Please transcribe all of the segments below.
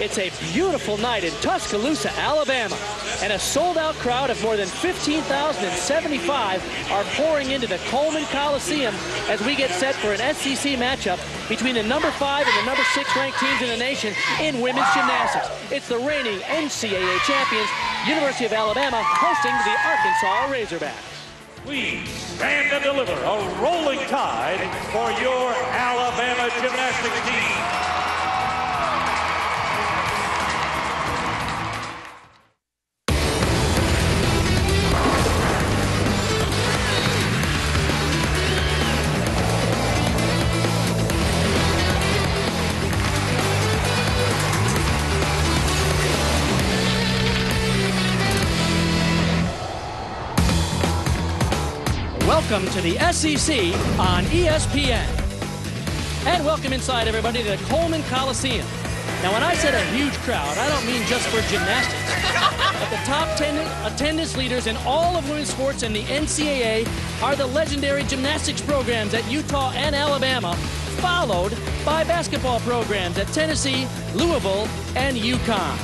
It's a beautiful night in Tuscaloosa, Alabama, and a sold-out crowd of more than 15,075 are pouring into the Coleman Coliseum as we get set for an SEC matchup between the number 5 and the number 6 ranked teams in the nation in women's gymnastics. It's the reigning NCAA champions, University of Alabama, hosting the Arkansas Razorbacks. Please stand and deliver a rolling tide for your Alabama gymnastics team. Welcome to the SEC on ESPN. And welcome inside, everybody, to the Coleman Coliseum. Now, when I said a huge crowd, I don't mean just for gymnastics. But the top 10 attendance leaders in all of women's sports in the NCAA are the legendary gymnastics programs at Utah and Alabama, followed by basketball programs at Tennessee, Louisville, and UConn.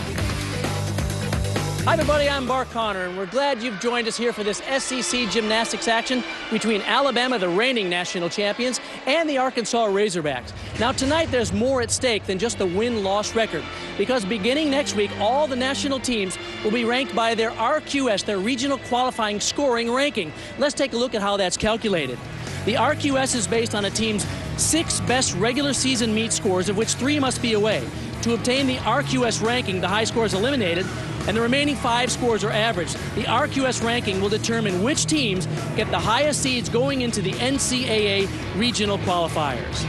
Hi, everybody. I'm Bart Connor, and we're glad you've joined us here for this SEC gymnastics action between Alabama, the reigning national champions, and the Arkansas Razorbacks. Now, tonight, there's more at stake than just the win-loss record, because beginning next week, all the national teams will be ranked by their RQS, their regional qualifying scoring ranking. Let's take a look at how that's calculated. The RQS is based on a team's 6 best regular season meet scores, of which 3 must be away. To obtain the RQS ranking, the high score is eliminated, and the remaining 5 scores are averaged. The RQS ranking will determine which teams get the highest seeds going into the NCAA regional qualifiers.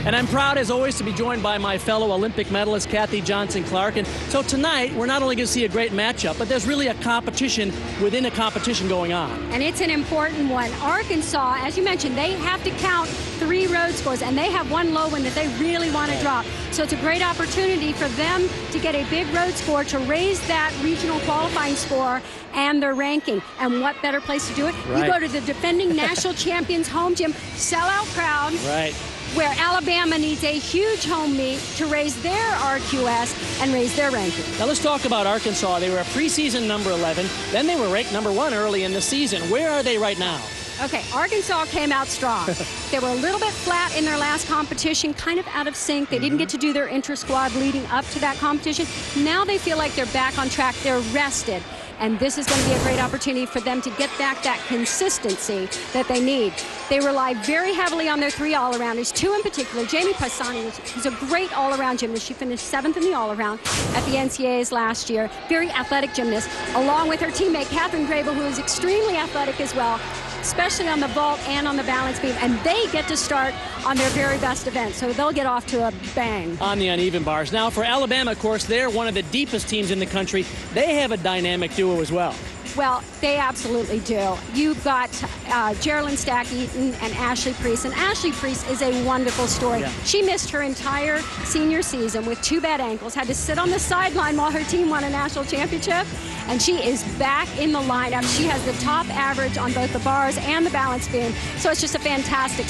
And I'm proud, as always, to be joined by my fellow Olympic medalist, Kathy Johnson-Clark. And so tonight, we're not only going to see a great matchup, but there's really a competition within a competition going on. And it's an important one. Arkansas, as you mentioned, they have to count 3 road scores, and they have 1 low one that they really want to drop. So it's a great opportunity for them to get a big road score to raise that regional qualifying score and their ranking. And what better place to do it? Right. You go to the defending national champions home gym, sellout crowd. Right. Where Alabama needs a huge home meet to raise their RQS and raise their ranking. Now let's talk about Arkansas. They were a preseason number 11. Then they were ranked number 1 early in the season. Where are they right now? Okay, Arkansas came out strong. They were a little bit flat in their last competition, kind of out of sync. They didn't get to do their inter-squad leading up to that competition. Now they feel like they're back on track. They're rested. And this is going to be a great opportunity for them to get back that consistency that they need. They rely very heavily on their 3 all-arounders, 2 in particular. Jaime Pisani was a great all-around gymnast. She finished 7th in the all-around at the NCAAs last year. Very athletic gymnast, along with her teammate, Katherine Grable, who is extremely athletic as well, especially on the vault and on the balance beam. And they get to start on their very best event, so they'll get off to a bang. On the uneven bars. Now, for Alabama, of course, they're one of the deepest teams in the country. They have a dynamic duo as well. Well, they absolutely do. You've got Geralen Stack-Eaton and Ashley Priess. And Ashley Priess is a wonderful story. Yeah. She missed her entire senior season with 2 bad ankles, had to sit on the sideline while her team won a national championship. And she is back in the lineup. She has the top average on both the bars and the balance beam. So it's just a fantastic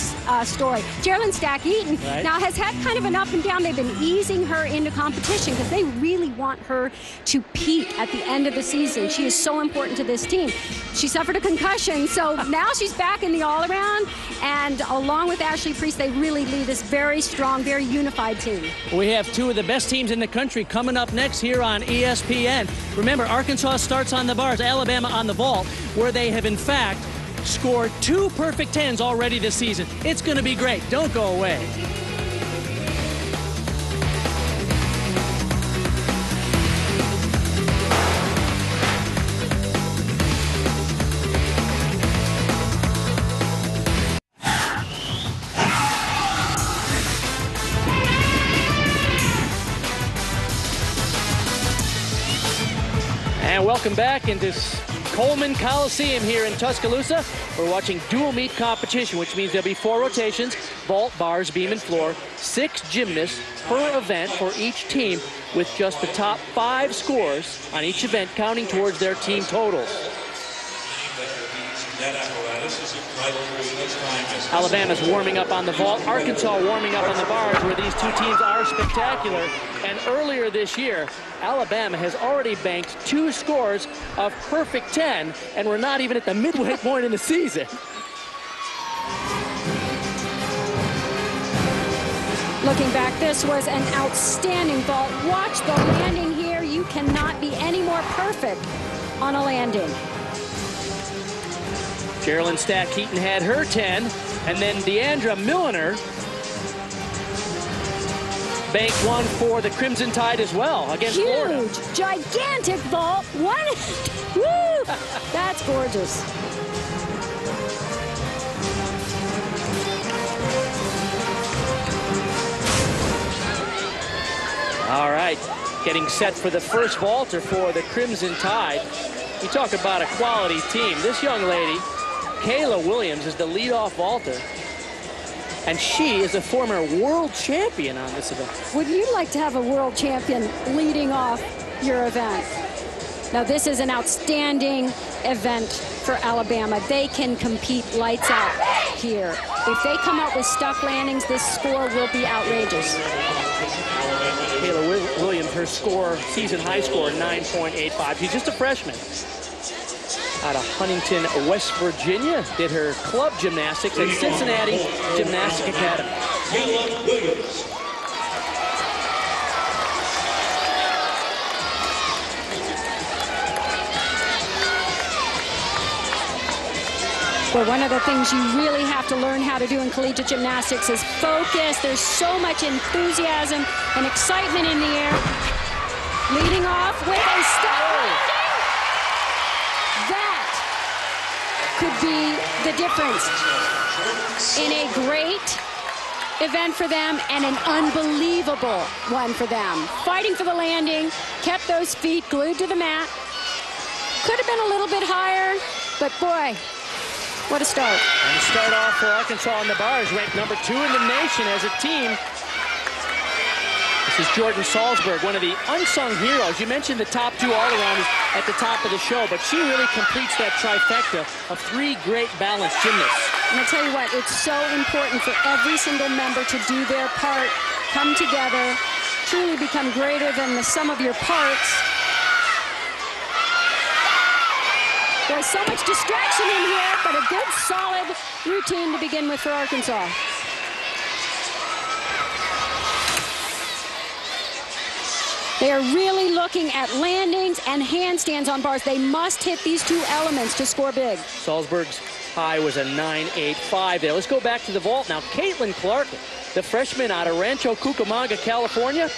story. Geralen Stack-Eaton now has had kind of an up and down. They've been easing her into competition because they really want her to peak at the end of the season. She is so important to this team. She suffered a concussion, so now she's back in the all-around, and along with Ashley Priess, they really lead this very strong, very unified team. We have 2 of the best teams in the country coming up next here on ESPN. Remember, Arkansas starts on the bars, Alabama on the vault, where they have, in fact, scored 2 perfect 10s already this season. It's going to be great. Don't go away. And welcome back into Coleman Coliseum here in Tuscaloosa. We're watching dual meet competition, which means there'll be 4 rotations, vault, bars, beam, and floor, 6 gymnasts per event for each team, with just the top 5 scores on each event counting towards their team totals. Alabama's warming up on the vault. Arkansas warming up on the bars, where these two teams are spectacular. And earlier this year, Alabama has already banked 2 scores of perfect 10, and we're not even at the midway point in the season. Looking back, this was an outstanding vault. Watch the landing here. You cannot be any more perfect on a landing. Geralen Stack-Eaton had her 10, and then Diandra Milliner banked 1 for the Crimson Tide as well against Florida. Huge, gigantic vault. One, woo! That's gorgeous. All right, getting set for the first vaulter for the Crimson Tide. You talk about a quality team. This young lady, Kayla Williams, is the leadoff vaulter, and she is a former world champion on this event. Would you like to have a world champion leading off your event? Now, this is an outstanding event for Alabama. They can compete lights out here. If they come out with stuck landings, this score will be outrageous. Kayla Williams, her score, season high score, 9.85. She's just a freshman. Out of Huntington, West Virginia, did her club gymnastics at Cincinnati Gymnastic Academy. Kayla Williams. Well, one of the things you really have to learn how to do in collegiate gymnastics is focus. There's so much enthusiasm and excitement in the air. Leading off with a step landing. That could be the difference in a great event for them and an unbelievable one for them. Fighting for the landing, kept those feet glued to the mat. Could have been a little bit higher, but boy, what a start. And start off for Arkansas on the bars, ranked number 2 in the nation as a team. This is Jordan Salsberg, one of the unsung heroes. You mentioned the top 2 all-arounders at the top of the show, but she really completes that trifecta of 3 great balanced gymnasts. And I tell you what, it's so important for every single member to do their part, come together, truly become greater than the sum of your parts. There's so much distraction in here, but a good, solid routine to begin with for Arkansas. They are really looking at landings and handstands on bars. They must hit these 2 elements to score big. Salzburg's high was a 9.85 there. Let's go back to the vault now. Kaitlyn Clark, the freshman out of Rancho Cucamonga, California.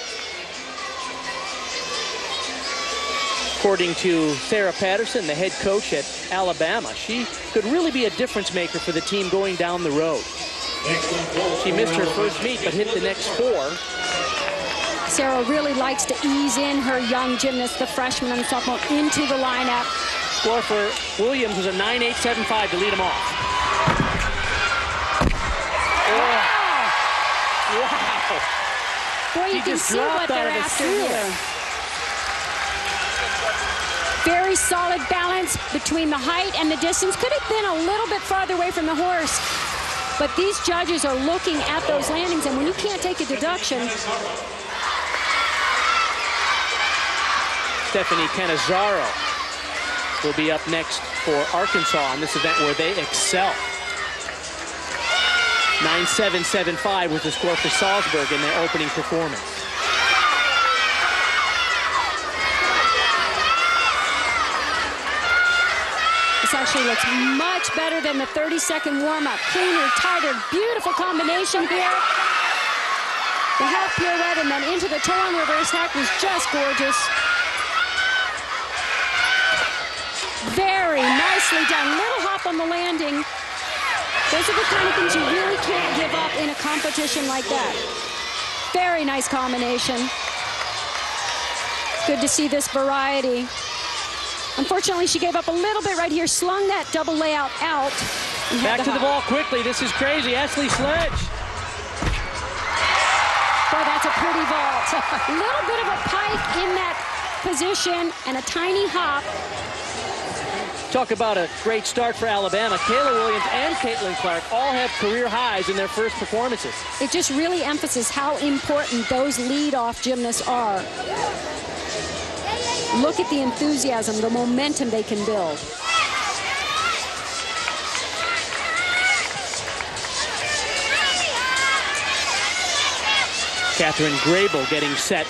According to Sarah Patterson, the head coach at Alabama, she could really be a difference maker for the team going down the road. She missed her first meet, but hit the next 4. Sarah really likes to ease in her young gymnast, the freshman and sophomore, into the lineup. Score for Williams was a 9.875 to lead them off. Wow! Boy, you can see what they're after here. Very solid balance between the height and the distance. Could have been a little bit farther away from the horse. But these judges are looking at those landings, and when you can't take a deduction. Stephani Canizaro will be up next for Arkansas on this event where they excel. 9.775 was the score for Salsberg in their opening performance. This actually looks much better than the 30-second warm-up. Cleaner, tighter, beautiful combination here. The half pirouette and then into the toe-on reverse hack was just gorgeous. Very nicely done. Little hop on the landing. Those are the kind of things you really can't give up in a competition like that. Very nice combination. Good to see this variety. Unfortunately, she gave up a little bit right here, slung that double layout out. Back to the ball quickly. This is crazy. Ashley Sledge. Boy, that's a pretty vault. A little bit of a pike in that position and a tiny hop. Talk about a great start for Alabama. Kayla Williams and Kaitlyn Clark all have career highs in their first performances. It just really emphasizes how important those lead-off gymnasts are. Look at the enthusiasm, the momentum they can build. Katherine Grable getting set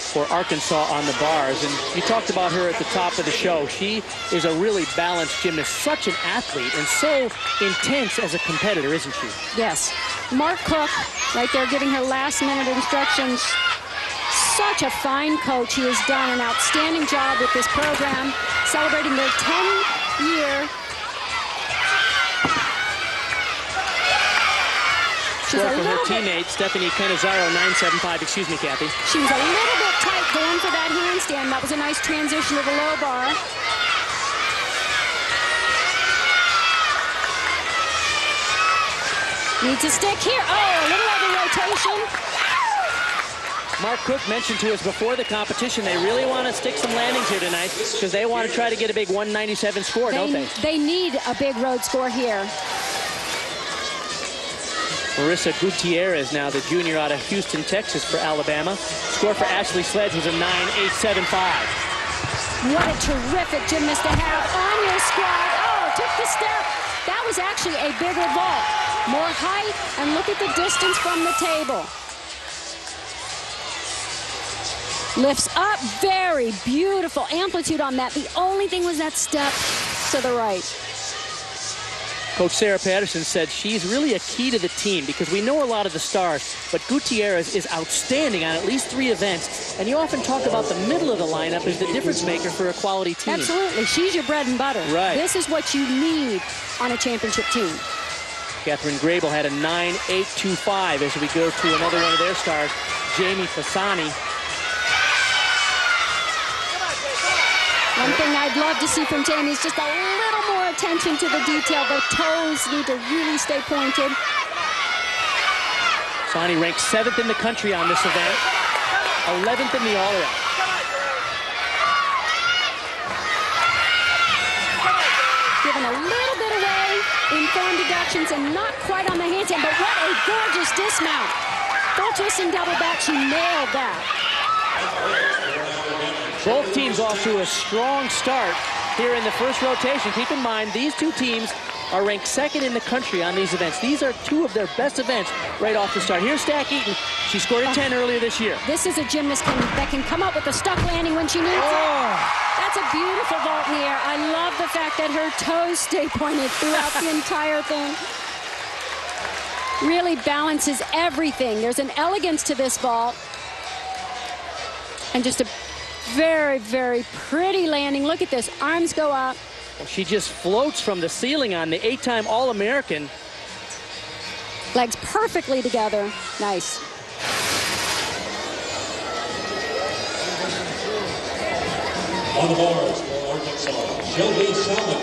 for Arkansas on the bars. And you talked about her at the top of the show. She is a really balanced gymnast, such an athlete, and so intense as a competitor, isn't she? Yes. Mark Cook, right there, giving her last-minute instructions. Such a fine coach. He has done an outstanding job with this program, celebrating their 10-year. Score for her teammate, Stephani Canizaro, 9.75. Excuse me, Kathy. She was a little bit tight going for that handstand. That was a nice transition to the low bar. Needs a stick here. Oh, a little over rotation. Mark Cook mentioned to us before the competition they really want to stick some landings here tonight because they want to try to get a big 197 score, don't they? They need a big road score here. Marissa Gutierrez, now the junior out of Houston, Texas for Alabama. Score for Ashley Sledge was a 9.875. What a terrific gymnast to have on your squad. Oh, took the step. That was actually a bigger vault. More height, and look at the distance from the table. Lifts up, very beautiful amplitude on that. The only thing was that step to the right. Coach Sarah Patterson said she's really a key to the team because we know a lot of the stars, but Gutierrez is outstanding on at least 3 events, and you often talk about the middle of the lineup as the difference maker for a quality team. Absolutely. She's your bread and butter. Right. This is what you need on a championship team. Katherine Grable had a 9.825 as we go to another one of their stars, Jaime Pisani. One thing I'd love to see from Jaime is just a little more attention to the detail. The toes need to really stay pointed. Pisani ranked 7th in the country on this event, 11th in the all-around. Given a little bit away in form deductions and not quite on the handstand, but what a gorgeous dismount. Full twist and double back, she nailed that. Both teams off to a strong start here in the first rotation. Keep in mind, these two teams are ranked 2nd in the country on these events. These are 2 of their best events right off the start. Here's Stack-Eaton. She scored a 10 earlier this year. This is a gymnast that can come up with a stuck landing when she needs it. That's a beautiful vault in the air. I love the fact that her toes stay pointed throughout the entire thing. Really balances everything. There's an elegance to this vault. And just a very, very pretty landing. Look at this. Arms go up. Well, she just floats from the ceiling on the 8-time All-American. Legs perfectly together. Nice. On the bars for Arkansas, Shelby Salmon.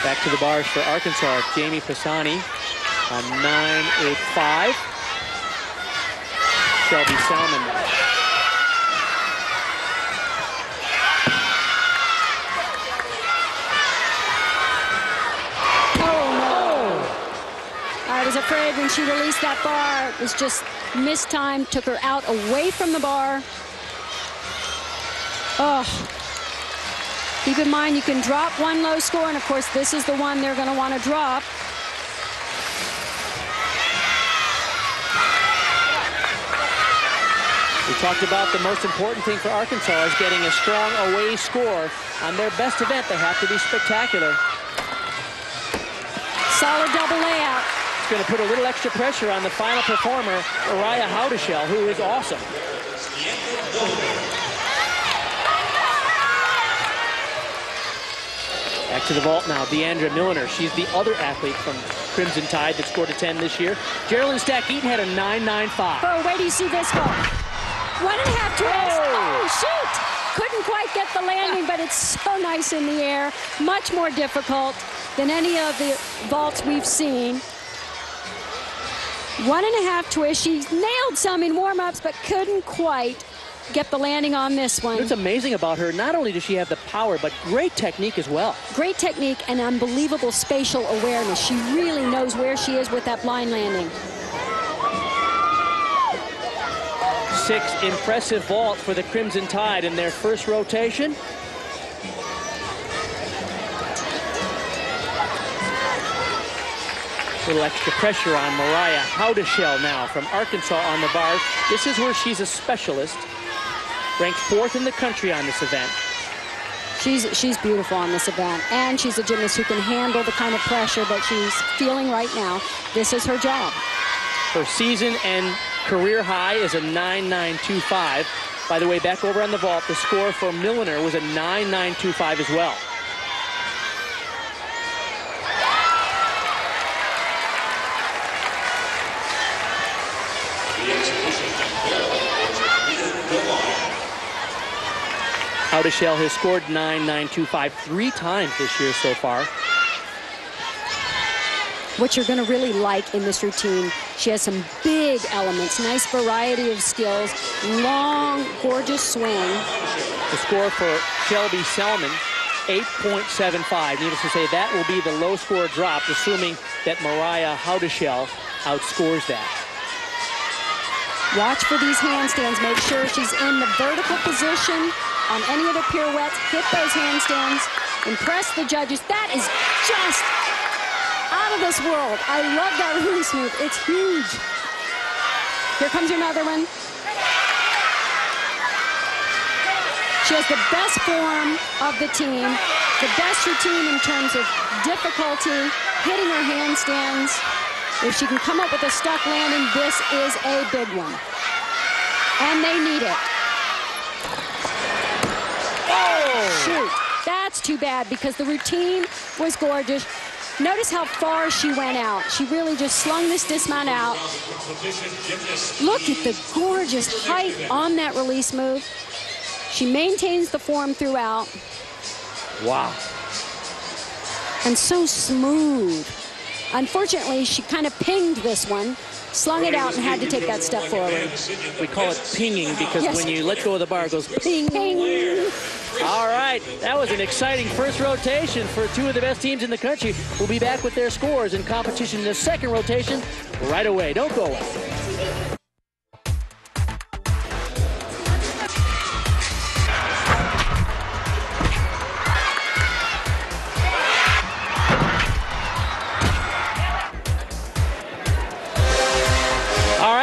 Back to the bars for Arkansas, Jaime Pisani on 9.85. Shelby Salmon. I was afraid when she released that bar, it was just mistimed, took her out away from the bar. Oh. Keep in mind, you can drop one low score, and of course, this is the one they're going to want to drop. We talked about the most important thing for Arkansas is getting a strong away score. On their best event, they have to be spectacular. Solid double layout. It's going to put a little extra pressure on the final performer, Mariah Howdeshell, who is awesome. Back to the vault now, Diandra Milliner. She's the other athlete from Crimson Tide that scored a 10 this year. Geralen Stack-Eaton had a 9.95. Oh, wait till you see this vault. 1.5 twists. Oh, shoot! Couldn't quite get the landing, but it's so nice in the air. Much more difficult than any of the vaults we've seen. 1.5 twists. She nailed some in warm-ups, but couldn't quite get the landing on this one. What's amazing about her, not only does she have the power, but great technique as well. Great technique and unbelievable spatial awareness. She really knows where she is with that blind landing. 6 impressive vault for the Crimson Tide in their first rotation. A little extra pressure on Mariah Howdeshell now from Arkansas on the bars. This is where she's a specialist. Ranked 4th in the country on this event. She's beautiful on this event, and she's a gymnast who can handle the kind of pressure that she's feeling right now. This is her job. Her season and career high is a 9.925. By the way, back over on the vault, the score for Milliner was a 9.925 as well. Howdeshell has scored 9.925 3 times this year so far. What you're going to really like in this routine, she has some big elements, nice variety of skills, long, gorgeous swing. The score for Shelby Salmon, 8.75. Needless to say, that will be the low score dropped, assuming that Mariah Howdeshell outscores that. Watch for these handstands. Make sure she's in the vertical position on any of the pirouettes. Hit those handstands. Impress the judges. That is just out of this world. I love that release move. It's huge. Here comes another one. She has the best form of the team, the best routine in terms of difficulty, hitting her handstands. If she can come up with a stuck landing, this is a big one. And they need it. Oh! Shoot, that's too bad because the routine was gorgeous. Notice how far she went out. She really just slung this dismount out. Look at the gorgeous height on that release move. She maintains the form throughout. Wow. And so smooth. Unfortunately, she kind of pinged this one, slung it out, and had to take that step forward. We call it pinging because yes, when you let go of the bar, it goes ping. Ping. All right, that was an exciting first rotation for 2 of the best teams in the country. We'll be back with their scores in competition in the second rotation right away. Don't go away.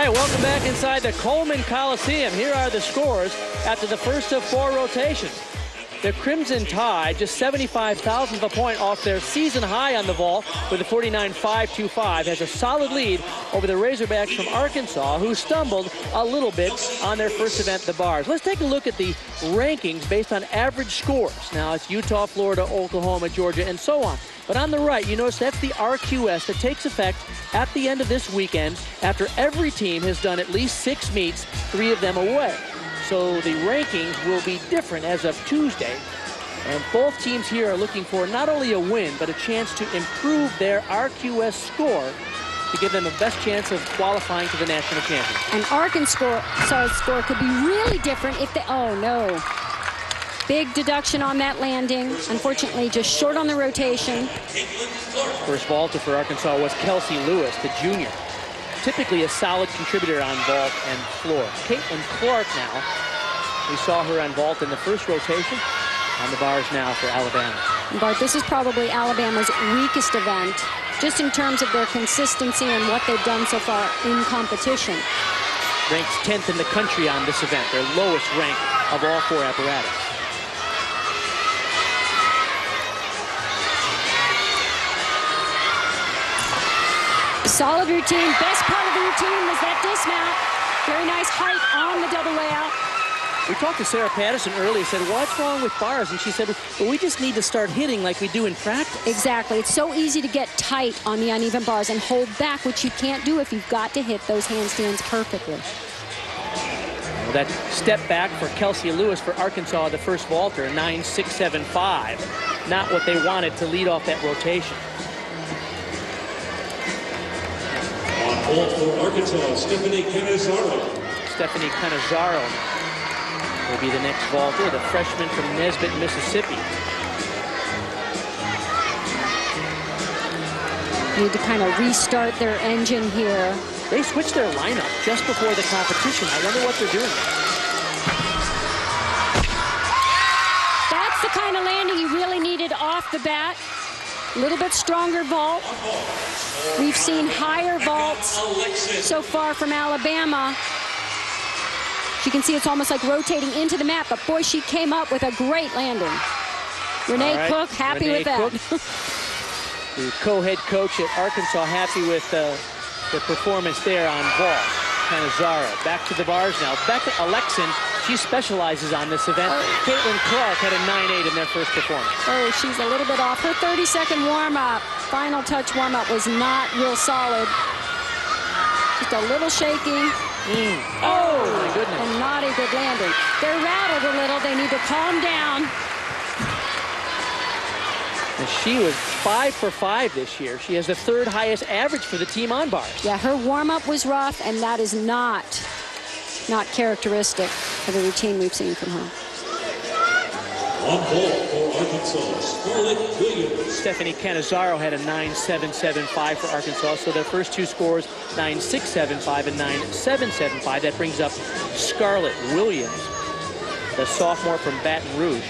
Welcome back inside the Coleman Coliseum. Here are the scores after the first of 4 rotations. The Crimson Tide just 75,000th of a point off their season high on the vault with a 49.525, has a solid lead over the Razorbacks from Arkansas, who stumbled a little bit on their first event, the bars. Let's take a look at the rankings based on average scores. Now it's Utah, Florida, Oklahoma, Georgia, and so on. But on the right, you notice that's the RQS that takes effect at the end of this weekend after every team has done at least 6 meets, 3 of them away. So the rankings will be different as of Tuesday. And both teams here are looking for not only a win, but a chance to improve their RQS score to give them the best chance of qualifying to the national championship. And Arkansas' score could be really different if they, oh no. Big deduction on that landing. Unfortunately, just short on the rotation. First vaulter for Arkansas was Kelci Lewis, the junior. Typically a solid contributor on vault and floor. Kaitlyn Clark now. We saw her on vault in the first rotation. On the bars now for Alabama. Bart, this is probably Alabama's weakest event, just in terms of their consistency and what they've done so far in competition. Ranked 10th in the country on this event, their lowest rank of all 4 apparatus. Solid routine. Best part of the routine was that dismount. Very nice height on the double layout. We talked to Sarah Patterson earlier, said, what's wrong with bars? And she said, well, we just need to start hitting like we do in practice. Exactly. It's so easy to get tight on the uneven bars and hold back, which you can't do if you've got to hit those handstands perfectly. Well, that step back for Kelci Lewis for Arkansas, the first vaulter, 9.675. Not what they wanted to lead off that rotation. On vault for Arkansas, Stephani Canizaro. Stephani Canizaro. will be the next vaulter, the freshman from Nesbitt, Mississippi. Need to kind of restart their engine here. They switched their lineup just before the competition. I wonder what they're doing. That's the kind of landing you really needed off the bat. A little bit stronger vault. We've seen higher vaults so far from Alabama. You can see it's almost like rotating into the mat, but boy, she came up with a great landing. Renee Cook, happy with that. The co-head coach at Arkansas, happy with the performance there on vault. Canizaro back to the bars now. Becca Alexin, she specializes on this event. Kaytlyn Clark had a 9.8 in their first performance. Oh, she's a little bit off. Her 30-second warm-up, final touch warm-up was not real solid. Just a little shaking. Oh, my goodness. And not a good landing. They're rattled a little. They need to calm down. And she was 5 for 5 this year. She has the 3rd highest average for the team on bars. Yeah, her warm-up was rough, and that is not characteristic of the routine we've seen from her. On ball for Arkansas, Scarlett Williams. Stephani Canizaro had a 9.775 for Arkansas, so their first two scores, 9.675 and 9.775. That brings up Scarlett Williams, the sophomore from Baton Rouge.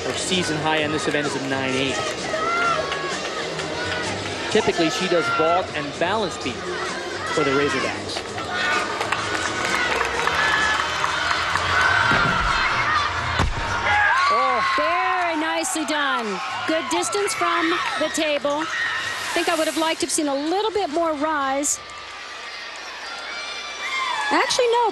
Her season high on this event is a 9.8. Typically, she does vault and balance beam for the Razorbacks. Oh, very nicely done. Good distance from the table. I think I would have liked to have seen a little bit more rise. Actually, no,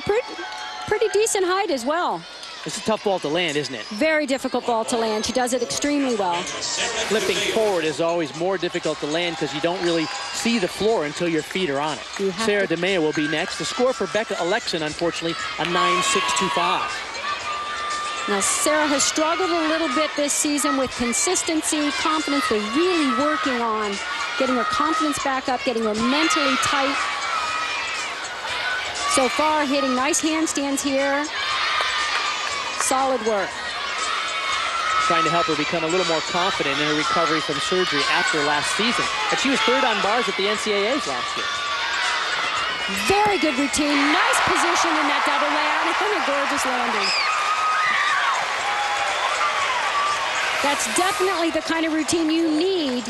pretty decent height as well. It's a tough vault to land, isn't it? Very difficult vault to land. She does it extremely well. Flipping forward is always more difficult to land because you don't really see the floor until your feet are on it. Sarah DeMeo will be next. The score for Becca Alexin, unfortunately, a 9.625. Now, Sarah has struggled a little bit this season with consistency, confidence. They're really working on getting her confidence back up, getting her mentally tight. So far, hitting nice handstands here. Solid work. Trying to help her become a little more confident in her recovery from surgery after last season. And she was 3rd on bars at the NCAAs last year. Very good routine. Nice position in that double layout and a gorgeous landing. That's definitely the kind of routine you need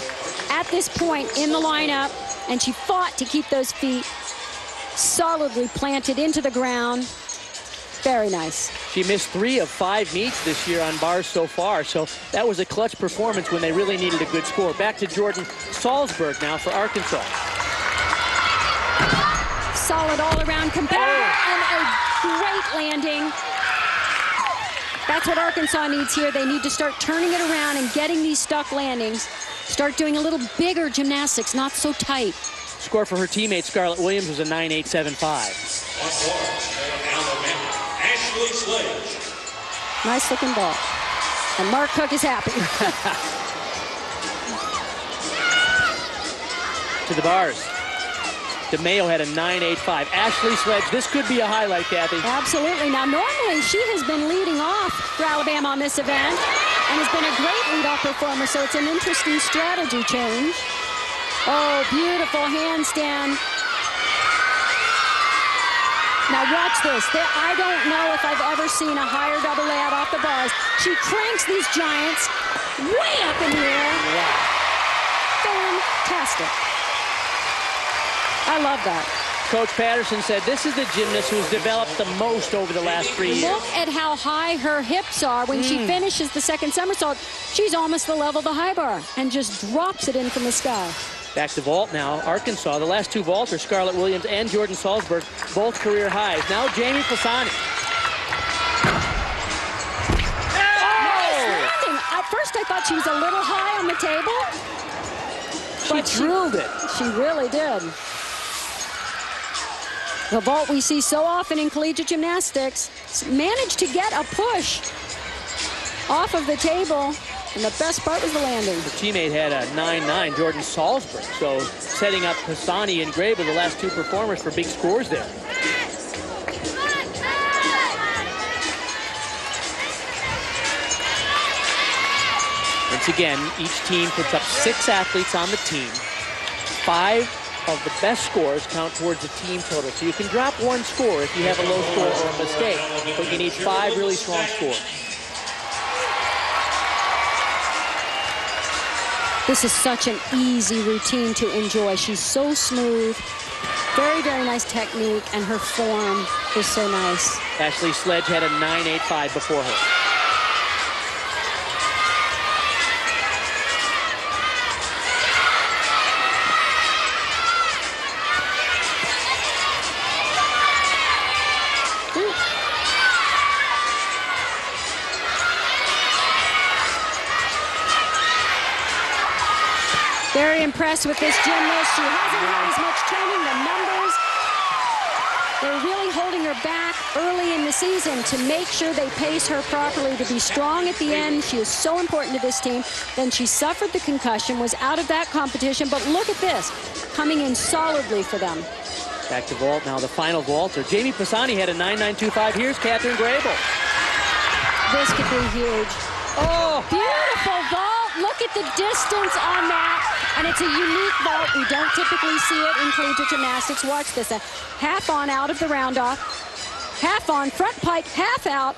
at this point in the lineup. And she fought to keep those feet solidly planted into the ground. Very nice. She missed 3 of 5 meets this year on bars so far, so that was a clutch performance when they really needed a good score. Back to Jordan Salsberg now for Arkansas. Solid all-around competitor and a great landing. That's what Arkansas needs here. They need to start turning it around and getting these stuck landings. Start doing a little bigger gymnastics, not so tight. Score for her teammate Scarlett Williams was a 9.875. Sledge. Nice looking ball. And Mark Cook is happy. To the bars. DeMeo had a 9.85. Ashley Sledge, this could be a highlight, Kathy. Absolutely. Now, normally she has been leading off for Alabama on this event and has been a great leadoff performer, so it's an interesting strategy change. Oh, beautiful handstand. Now watch this. I don't know if I've ever seen a higher double layout off the bars. She cranks these giants way up in the air. Wow. Fantastic. I love that. Coach Patterson said this is the gymnast who's developed the most over the last 3 years. Look at how high her hips are. When she finishes the second somersault, she's almost the level of the high bar and just drops it in from the sky. Back to vault now, Arkansas. The last 2 vaulters, Scarlett Williams and Jordan Salsberg, both career highs. Now Jaime Pisani. Nice landing. At first I thought she was a little high on the table. She drilled it. She really did. The vault we see so often in collegiate gymnastics managed to get a push off of the table. And the best part was the landing. Her teammate had a 9.9, Jordan Salsberg. So setting up Pisani and Grable, the last 2 performers, for big scores there. Once again, each team puts up 6 athletes on the team. 5 of the best scores count towards the team total. So you can drop 1 score if you have a low score or a mistake, but you need 5 really strong scores. This is such an easy routine to enjoy. She's so smooth. Very, very nice technique, and her form is so nice. Ashley Sledge had a 9.85 before her. Very impressed with this gymnast. She hasn't had as much training. The numbers, they're really holding her back early in the season to make sure they pace her properly to be strong at the end. She is so important to this team. Then she suffered the concussion, was out of that competition, but look at this, coming in solidly for them. Back to vault now, the final vaulter. Jaime Pisani had a 9.925. Here's Katherine Grable. This could be huge. Oh! Beautiful vault. Look at the distance on that. And it's a unique vault. We don't typically see it in collegiate gymnastics. Watch this. A half on out of the round off. Half on, front pike, half out.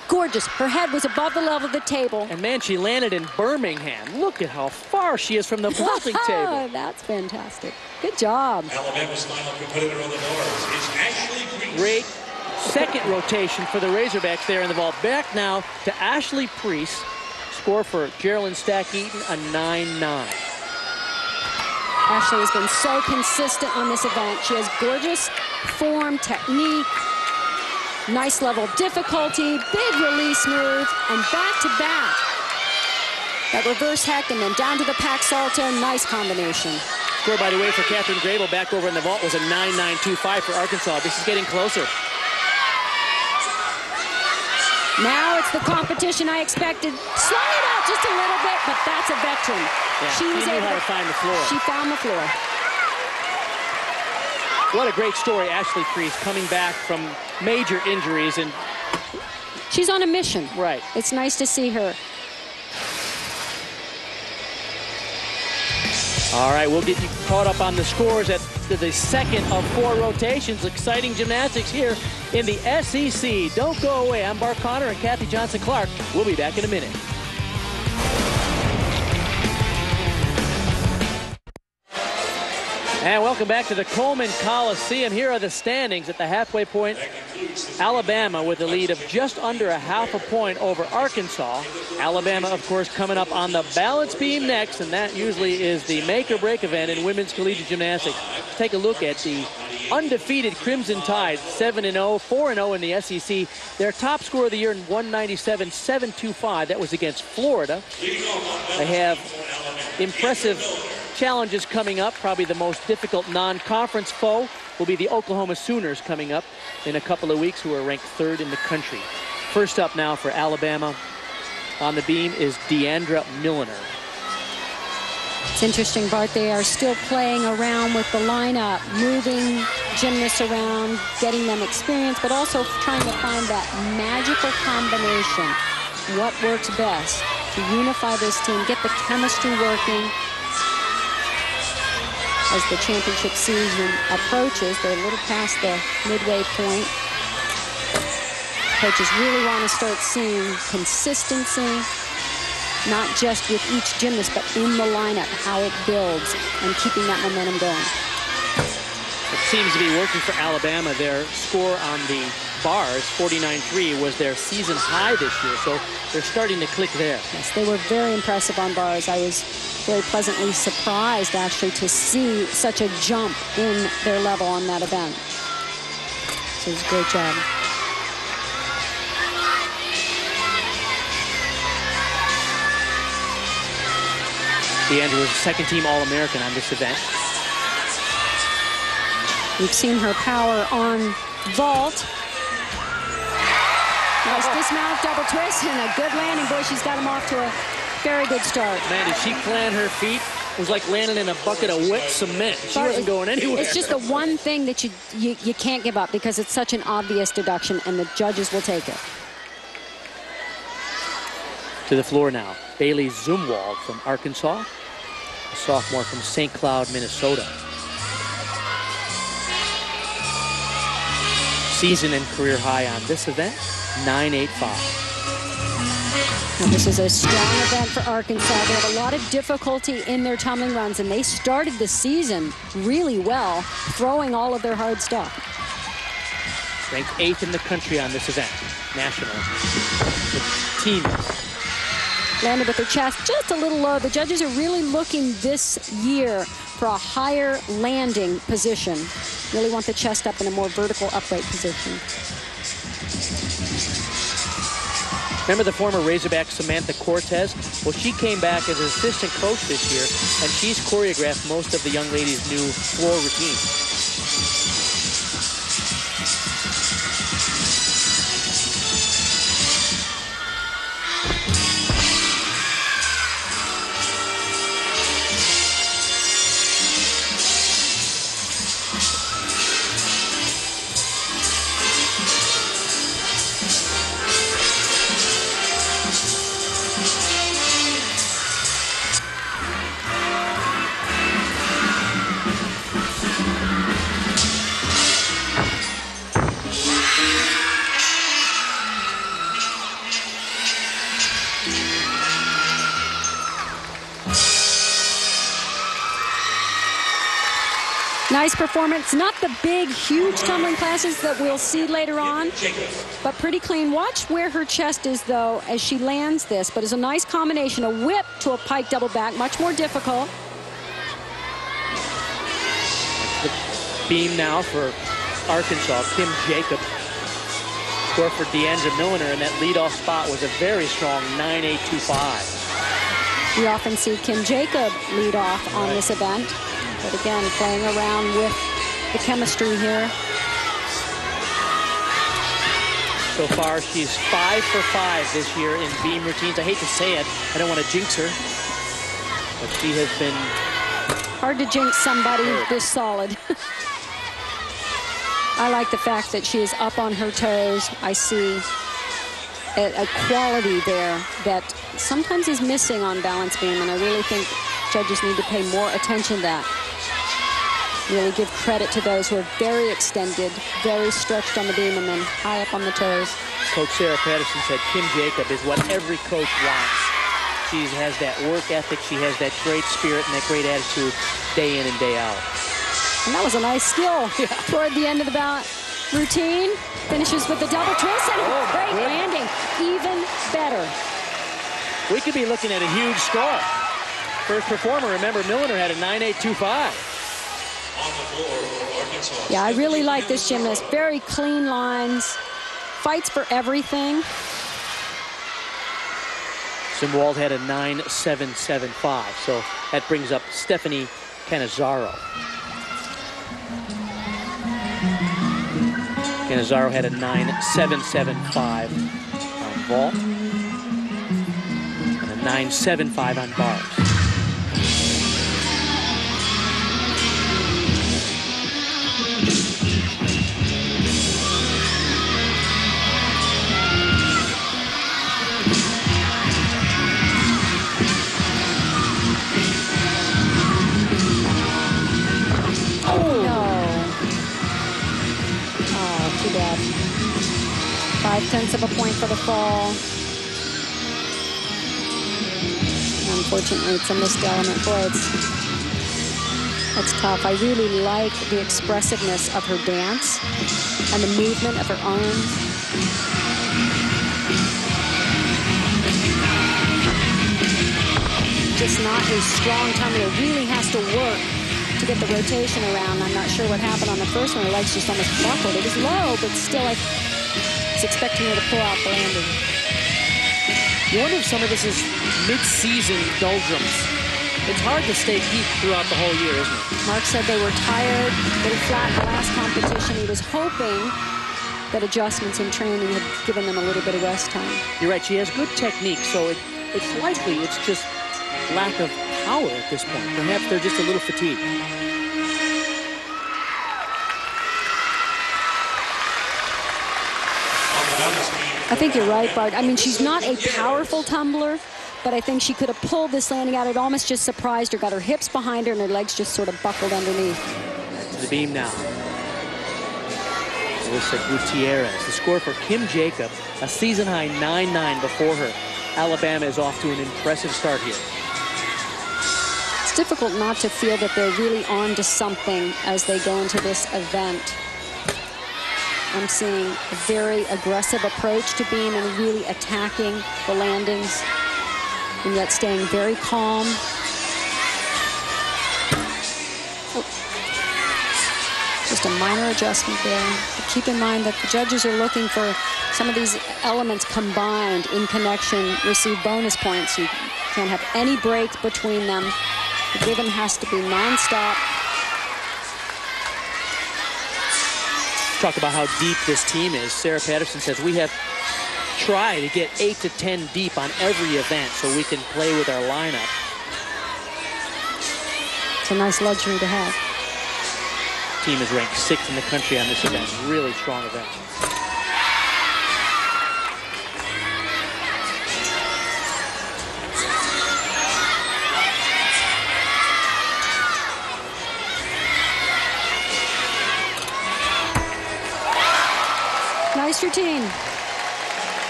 Gorgeous. Her head was above the level of the table. And man, she landed in Birmingham. Look at how far she is from the vaulting table. That's fantastic. Good job. Alabama's final competitor on the bars is Ashley Priess. Great second rotation for the Razorbacks there in the vault. Back now to Ashley Priess. Score for Geralen Stack-Eaton, a 9.9. Ashley has been so consistent on this event. She has gorgeous form, technique, nice level of difficulty, big release move, and back-to-back. That reverse heck and then down to the pack salto, nice combination. Score, by the way, for Katherine Grable back over in the vault was a 9.925 for Arkansas. This is getting closer. Now it's the competition I expected. Slung it out just a little bit, but that's a veteran. Yeah, she was able to find the floor. She found the floor. What a great story, Ashley Priess, coming back from major injuries. And she's on a mission. Right. It's nice to see her. All right, we'll get you caught up on the scores at the second of 4 rotations. Exciting gymnastics here in the SEC. Don't go away. I'm Bart Connor and Kathy Johnson-Clark. We'll be back in a minute. And welcome back to the Coleman Coliseum. Here are the standings at the halfway point. Alabama with a lead of just under a half a point over Arkansas. Alabama, of course, coming up on the balance beam next, and that usually is the make or break event in women's collegiate gymnastics. Let's take a look at the undefeated Crimson Tide, 7-0, 4-0 in the SEC. Their top score of the year in 197.725. That was against Florida. They have impressive challenges coming up. Probably the most difficult non-conference foe will be the Oklahoma Sooners coming up in a couple of weeks, who are ranked 3rd in the country. First up now for Alabama on the beam is Diandra Milliner. It's interesting, Bart, they are still playing around with the lineup, moving gymnasts around, getting them experience, but also trying to find that magical combination. What works best to unify this team, get the chemistry working. As the championship season approaches, they're a little past the midway point. Coaches really want to start seeing consistency, not just with each gymnast, but in the lineup, how it builds and keeping that momentum going. It seems to be working for Alabama. Their score on the bars, 49.3, was their season high this year, so they're starting to click there. Yes, they were very impressive on bars. I was very pleasantly surprised, actually, to see such a jump in their level on that event. So it was a great job. Diandra was second-team All-American on this event. We've seen her power on vault. Nice dismount, double twist, and a good landing. Boy, she's got him off to a very good start. Man, did she plant her feet? It was like landing in a bucket of wet cement. She wasn't going anywhere. It's just the one thing that you can't give up, because it's such an obvious deduction, and the judges will take it. To the floor now, Bailey Zumwalt from Arkansas, a sophomore from St. Cloud, Minnesota. Season and career high on this event, 9.85. Well, this is a strong event for Arkansas. They have a lot of difficulty in their tumbling runs, and they started the season really well, throwing all of their hard stuff. Ranked 8th in the country on this event, national. The team landed with her chest just a little low. The judges are really looking this year for a higher landing position. Really want the chest up in a more vertical upright position. Remember the former Razorback Samantha Cortez? Well, she came back as an assistant coach this year, and she's choreographed most of the young ladies' new floor routines. Nice performance. Not the big, huge tumbling classes that we'll see later on, but pretty clean. Watch where her chest is, though, as she lands this. But it's a nice combination, a whip to a pike double back, much more difficult. The beam now for Arkansas, Kim Jacob. Score for Diandra Milliner, and that leadoff spot was a very strong 9.825. We often see Kim Jacob lead off on this event. But again, playing around with the chemistry here. So far, she's 5 for 5 this year in beam routines. I hate to say it, I don't want to jinx her, but she has been... Hard to jinx somebody this solid. I like the fact that she is up on her toes. I see a quality there that sometimes is missing on balance beam, and I really think judges need to pay more attention to that. Really give credit to those who are very extended, very stretched on the beam, and then high up on the toes. Coach Sarah Patterson said Kim Jacob is what every coach wants. She has that work ethic, she has that great spirit and that great attitude day in and day out. And that was a nice skill toward the end of the routine. Finishes with the double twist and a great landing. Even better. We could be looking at a huge score. First performer, remember, Milliner had a 9.825. Yeah, I really like this gymnast. Very clean lines, fights for everything. Zumwalt had a 9.775, so that brings up Stephani Canizaro. Canizaro had a 9.775 on vault and a 9.75 on bars. Too bad. 5/10 of a point for the fall. Unfortunately, it's a missed element. Boy, that's tough. I really like the expressiveness of her dance and the movement of her arms. Just not a strong tumbler. Really has to work to get the rotation around. I'm not sure what happened on the first one. Her legs just almost buckled. It was low, but still I was expecting her to pull out the landing. You wonder if some of this is mid-season doldrums. It's hard to stay peak throughout the whole year, isn't it? Mark said they were tired, little flat in the last competition. He was hoping that adjustments in training had given them a little bit of rest time. You're right, she has good technique, so it's likely it's just lack of power at this point. Perhaps they're just a little fatigued. I think you're right, Bart. I mean, she's not a powerful tumbler, but I think she could have pulled this landing out. It almost just surprised her, got her hips behind her, and her legs just sort of buckled underneath. To the beam now. Marissa Gutierrez. The score for Kim Jacob, a season-high 9-9 before her. Alabama is off to an impressive start here. It's difficult not to feel that they're really on to something as they go into this event. I'm seeing a very aggressive approach to beam and really attacking the landings, and yet staying very calm. Oh. Just a minor adjustment there. But keep in mind that the judges are looking for some of these elements combined in connection, receive bonus points. You can't have any break between them. The rhythm has to be nonstop. Talk about how deep this team is. Sarah Patterson says we have tried to get 8 to 10 deep on every event so we can play with our lineup. It's a nice luxury to have. Team is ranked 6th in the country on this event. Really strong event. Nice routine.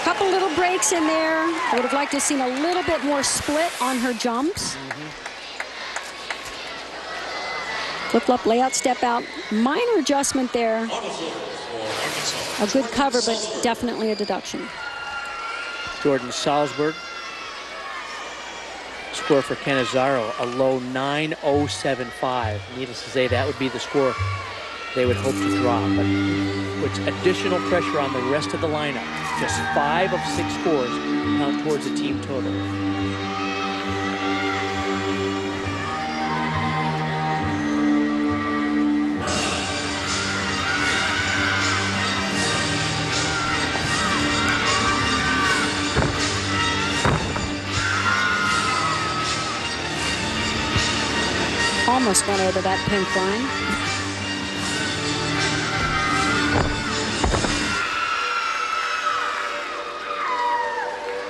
Couple little breaks in there. I would have liked to have seen a little bit more split on her jumps. Flip-flop, layout, step out. Minor adjustment there. A good cover, but definitely a deduction. Jordan Salsberg. Score for Canizaro, a low 9.075. Needless to say, that would be the score they would hope to draw, but puts additional pressure on the rest of the lineup. Just 5 of 6 scores count towards the team total. Almost went over that pink line.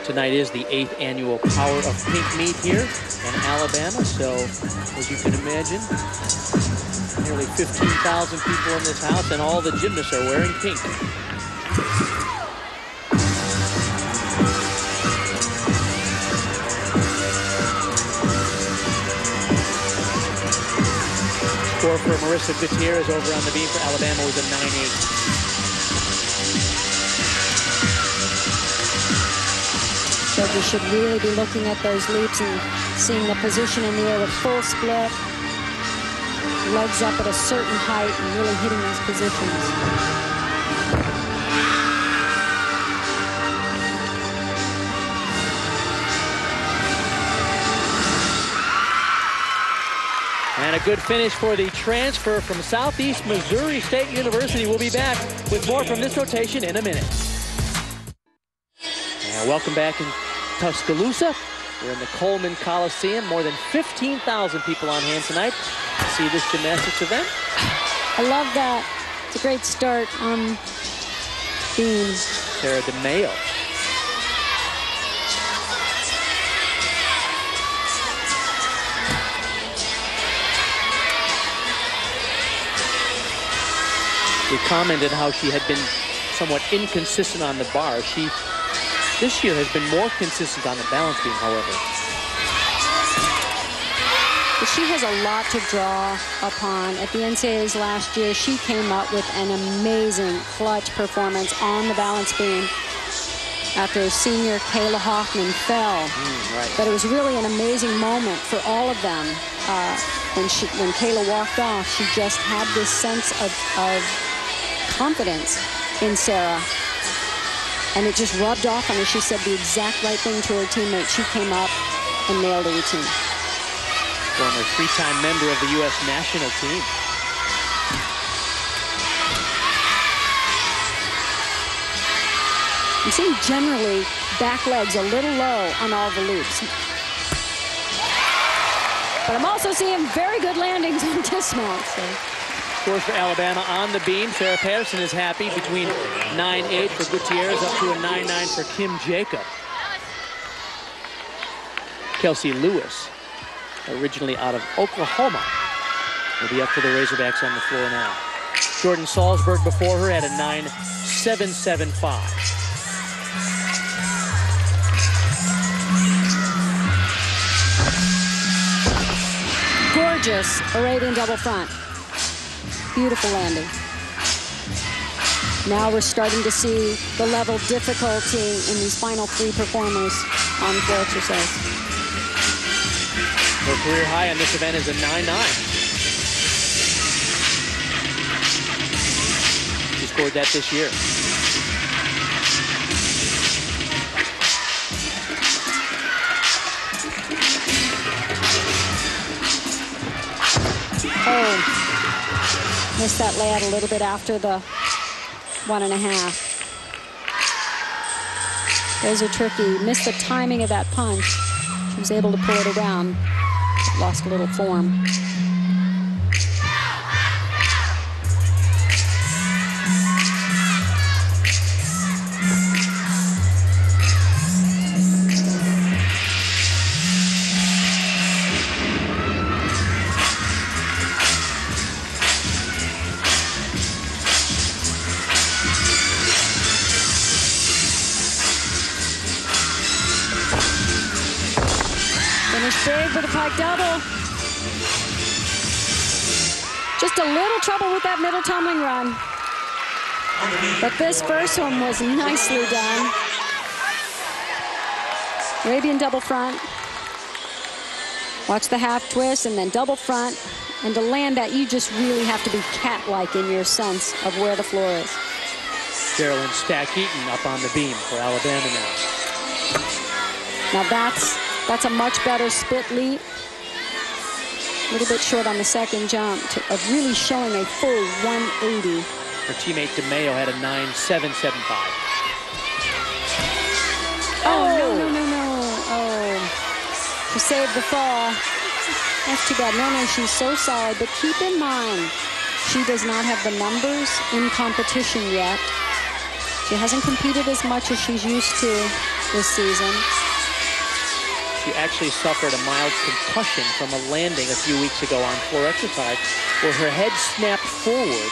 Tonight is the 8th annual Power of Pink meet here in Alabama, so as you can imagine, nearly 15,000 people in this house, and all the gymnasts are wearing pink. Score for Marissa Gutierrez over on the beam for Alabama was a 9.8. Judges should really be looking at those leaps and seeing the position in the air with full split, legs up at a certain height, and really hitting these positions. And a good finish for the transfer from Southeast Missouri State University. We'll be back with more from this rotation in a minute. And welcome back in Tuscaloosa. We're in the Coleman Coliseum. More than 15,000 people on hand tonight to see this gymnastics event. I love that. It's a great start on beam. Sarah DeMeo. We commented how she had been somewhat inconsistent on the bar. She, this year, has been more consistent on the balance beam, however. But she has a lot to draw upon. At the NCAAs last year, she came up with an amazing clutch performance on the balance beam after senior Kayla Hoffman fell. Right. But it was really an amazing moment for all of them. When Kayla walked off, she just had this sense of confidence in Sarah. And it just rubbed off on her. She said the exact right thing to her teammate. She came up and nailed a routine. Former 3-time member of the U.S. national team. I'm seeing generally back legs a little low on all the loops. But I'm also seeing very good landings on dismount. So scores for Alabama on the beam. Sarah Patterson is happy, between 9-8 for Gutierrez up to a 9-9 for Kim Jacob. Kelci Lewis, originally out of Oklahoma, will be up for the Razorbacks on the floor now. Jordan Salsberg before her had a 9.775. Gorgeous Arabian double front. Beautiful landing. Now we're starting to see the level of difficulty in these final three performers on the floor exercise. Her career high on this event is a 9.9. She scored that this year. Oh, missed that layout a little bit after the 1.5. Those are tricky. Missed the timing of that punch. She was able to pull it around. Lost a little form. Big with a pike double. Just a little trouble with that middle tumbling run. But this first one was nicely done. Arabian double front. Watch the half twist and then double front. And to land that, you just really have to be cat-like in your sense of where the floor is. Geralen Stack-Eaton up on the beam for Alabama now. Now that's a much better split leap. A little bit short on the second jump of really showing a full 180. Her teammate DeMeo had a 9.775. Oh, no. Oh, she saved the fall. That's too bad. No, she's so solid. But keep in mind, she does not have the numbers in competition yet. She hasn't competed as much as she's used to this season. She actually suffered a mild concussion from a landing a few weeks ago on floor exercise where her head snapped forward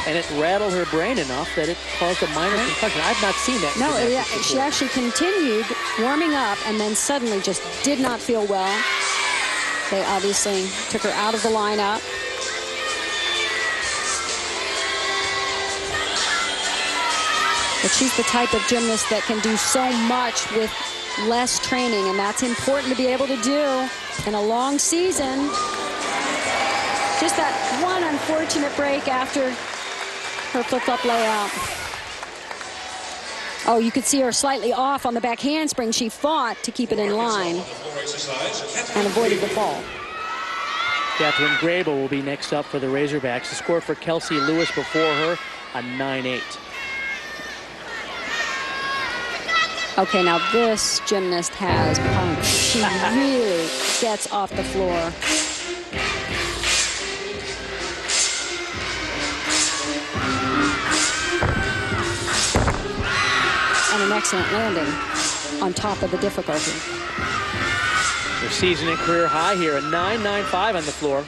and it rattled her brain enough that it caused a minor concussion. I've not seen that. No, she actually continued warming up and then suddenly just did not feel well. They obviously took her out of the lineup. But she's the type of gymnast that can do so much with less training, and that's important to be able to do in a long season. Just that one unfortunate break after her flip-flop layout. Oh, you could see her slightly off on the back handspring. She fought to keep it in line and avoided the fall. Katherine Grable will be next up for the Razorbacks. The score for Kelci Lewis before her, a 9.8. Okay, now this gymnast has punch. She really gets off the floor. And an excellent landing on top of the difficulty. Her season and career high here, a 9.95 on the floor.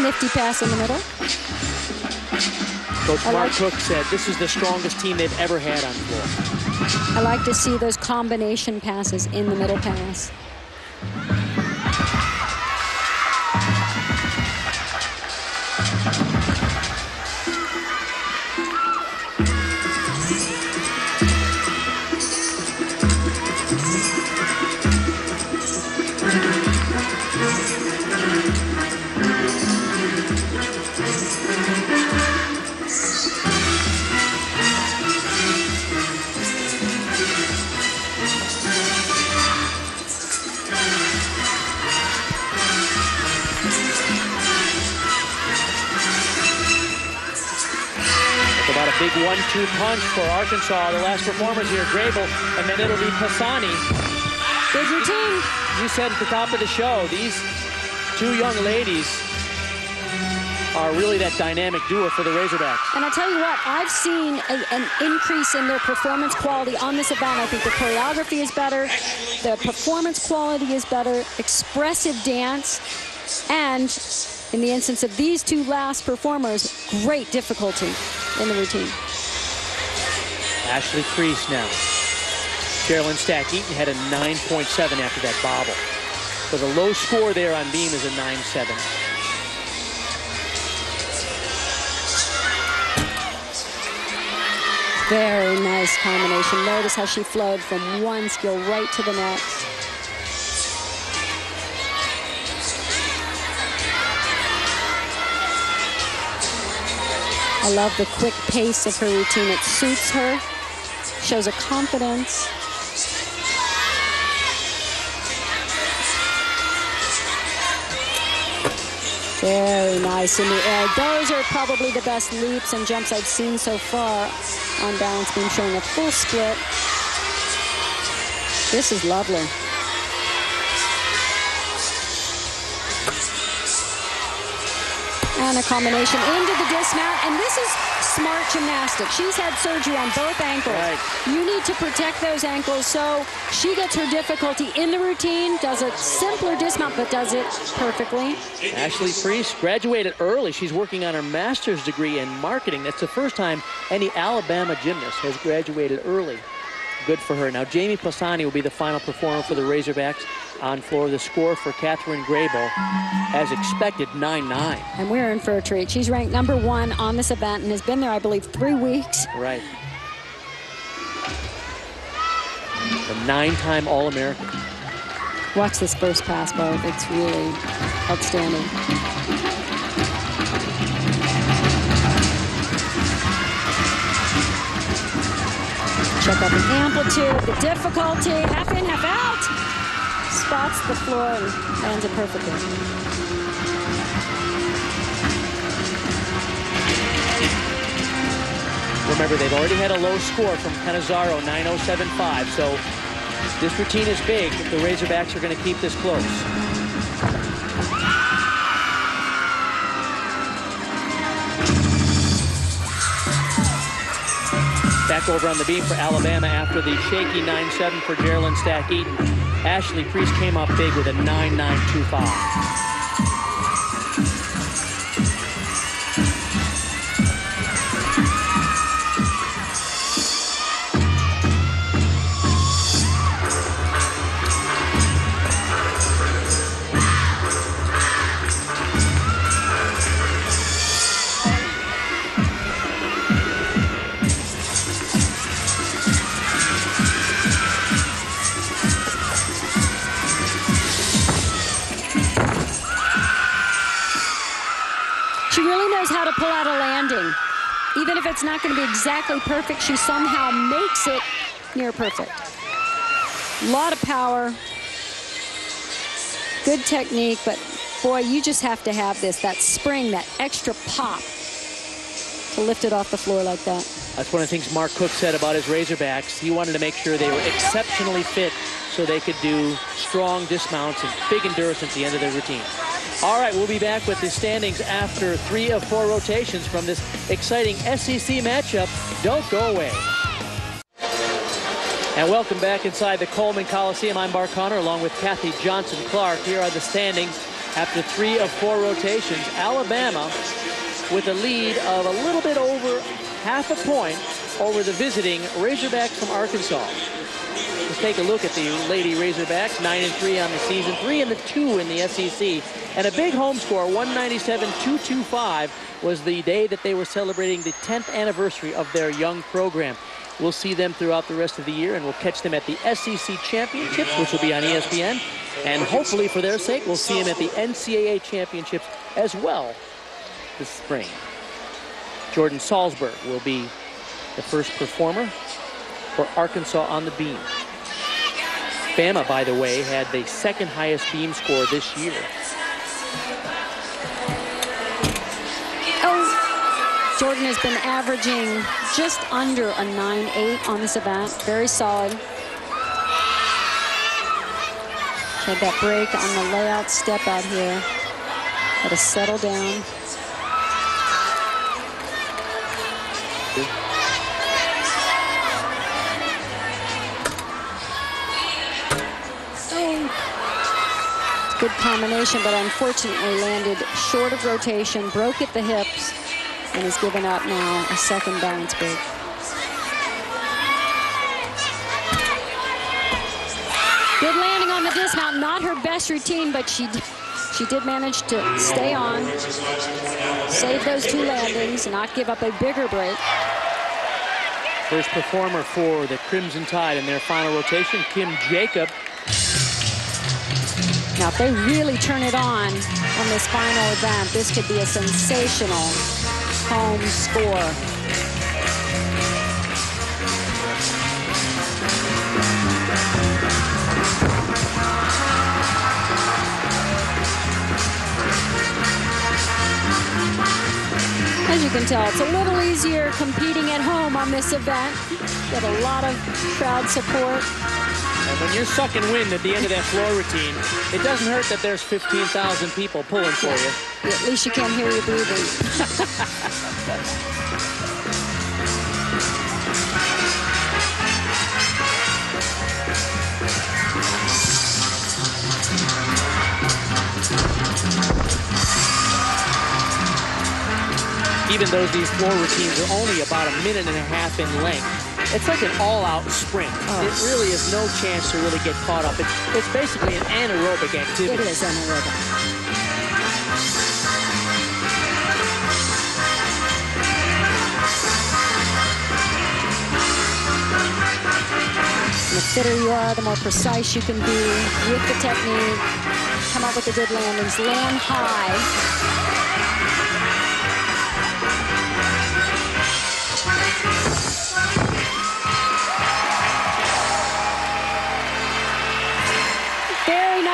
Nifty pass in the middle. Coach Mark Cook said this is the strongest team they've ever had on floor. I like to see those combination passes in the middle pass. Big 1-2 punch for Arkansas. The last performers here, Grable, and then it'll be Pisani. Big routine. You said at the top of the show, these two young ladies are really that dynamic duo for the Razorbacks. And I tell you what, I've seen an increase in their performance quality on this event. I think the choreography is better, the performance quality is better, expressive dance, and in the instance of these two last performers, great difficulty in the routine. Ashley Priess now. Geralen Stack-Eaton had a 9.7 after that bobble. So the low score there on beam is a 9.7. Very nice combination. Notice how she flowed from one skill right to the next. I love the quick pace of her routine. It suits her, shows a confidence. Very nice in the air. Those are probably the best leaps and jumps I've seen so far on balance beam, showing a full split. This is lovely. And a combination into the dismount, and this is smart gymnastics. She's had surgery on both ankles. Right. You need to protect those ankles, so she gets her difficulty in the routine, does a simpler dismount, but does it perfectly. Ashley Priess graduated early. She's working on her master's degree in marketing. That's the first time any Alabama gymnast has graduated early. Good for her. Now, Jaime Pisani will be the final performer for the Razorbacks on floor. The score for Katherine Grable, as expected, 9-9. And we're in for a treat. She's ranked #1 on this event and has been there, I believe, 3 weeks. Right. The 9-time All-American. Watch this first pass, Barb. It's really outstanding. Check out the amplitude, the difficulty, half in, half out. Spots the floor and lands it perfectly. Remember, they've already had a low score from Canizaro, 9.075, so this routine is big. The Razorbacks are going to keep this close. Back over on the beam for Alabama after the shaky 9.7 for Geralen Stack-Eaton. Ashley Priess came up big with a 9.925. How to pull out a landing. Even if it's not going to be exactly perfect, she somehow makes it near perfect. A lot of power, good technique, but boy, you just have to have this, that spring, that extra pop to lift it off the floor like that. That's one of the things Mark Cook said about his Razorbacks. He wanted to make sure they were exceptionally fit so they could do strong dismounts and big endurance at the end of their routine. All right, we'll be back with the standings after 3 of 4 rotations from this exciting SEC matchup. Don't go away. And welcome back inside the Coleman Coliseum. I'm Mark Connor along with Kathy Johnson-Clark. Here are the standings after 3 of 4 rotations. Alabama with a lead of a little bit over half a point over the visiting Razorbacks from Arkansas. Let's take a look at the Lady Razorbacks, 9-3 on the season, 3-2 in the SEC. And a big home score, 197-225, was the day that they were celebrating the 10th anniversary of their young program. We'll see them throughout the rest of the year, and we'll catch them at the SEC Championships, which will be on ESPN. And hopefully, for their sake, we'll see them at the NCAA Championships as well this spring. Jordan Salsberg will be the first performer for Arkansas on the beam. Bama, by the way, had the 2nd highest beam score this year. Jordan has been averaging just under a 9.8 on this event. Very solid. She had that break on the layout step out here. Had to settle down. Good combination, but unfortunately landed short of rotation, broke at the hips, and has given up now a second balance break. Good landing on the dismount. Not her best routine, but she did manage to stay on, save those 2 landings, not give up a bigger break. First performer for the Crimson Tide in their final rotation, Kim Jacob. Now, if they really turn it on this final event, this could be a sensational home score. As you can tell, it's a little easier competing at home on this event. Get a lot of crowd support. And when you're sucking wind at the end of that floor routine, it doesn't hurt that there's 15,000 people pulling for you. At least you can't hear you breathing. Even though these floor routines are only about 1.5 minutes in length, it's like an all-out sprint. Oh. It really is no chance to really get caught up. It's basically an anaerobic activity. It is anaerobic. The fitter you are, the more precise you can be with the technique. Come up with the good landings. Land high.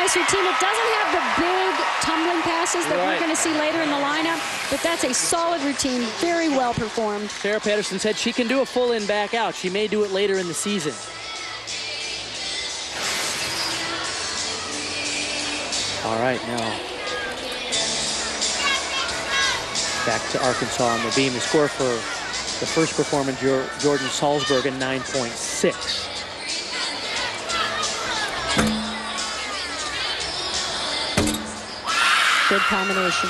Routine. It doesn't have the big tumbling passes that we're going to see later in the lineup, but that's a solid routine, very well performed. Sarah Patterson said she can do a full in back out. She may do it later in the season. All right, now back to Arkansas on the beam. The score for the first performance, Jordan Salsberg, a 9.6. Good combination.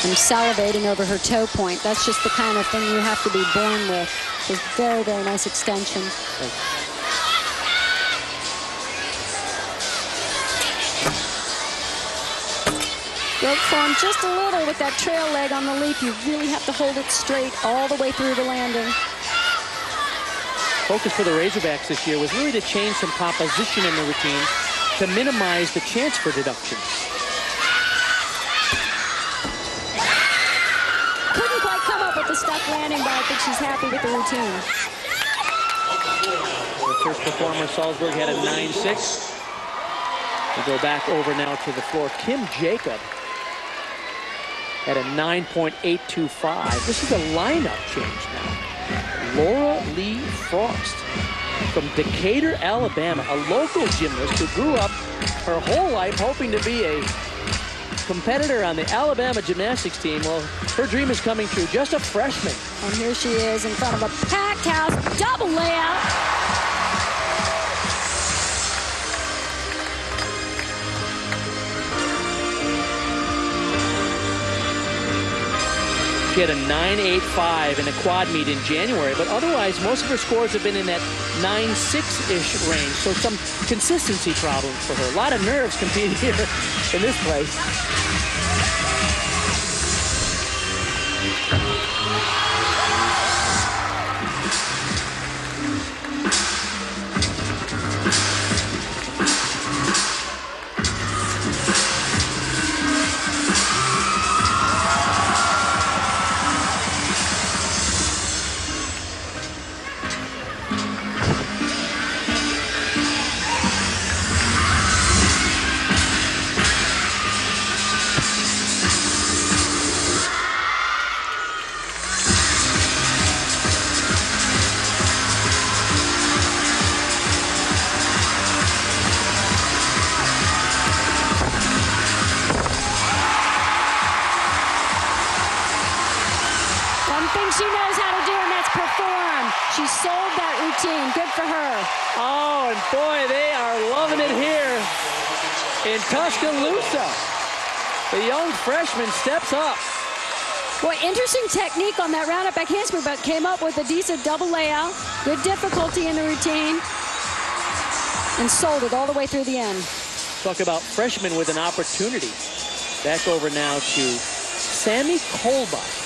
I'm salivating over her toe point. That's just the kind of thing you have to be born with. It's very, very nice extension. Broke form just a little with that trail leg on the leap. You really have to hold it straight all the way through the landing. Focus for the Razorbacks this year was really to change some composition in the routine to minimize the chance for deduction. Couldn't quite come up with the stuck landing, but I think she's happy with the routine. The first performer, Salsberg, had a 9.6. We go back over now to the floor. Kim Jacob at a 9.825. This is a lineup change now. Laura Lee Frost from Decatur, Alabama, a local gymnast who grew up her whole life hoping to be a competitor on the Alabama gymnastics team. Well, her dream is coming true. Just a freshman. And here she is in front of a packed house, double layout. She had a 9.85 in a quad meet in January, but otherwise, most of her scores have been in that 9.6-ish range, so some consistency problems for her. A lot of nerves competing here in this place. routine. Good for her. Oh, and boy, they are loving it here in Tuscaloosa. The young freshman steps up. Boy, interesting technique on that roundup back handspring, but came up with a decent double layout. Good difficulty in the routine. And sold it all the way through the end. Talk about freshmen with an opportunity. Back over now to Sammy Kolbach.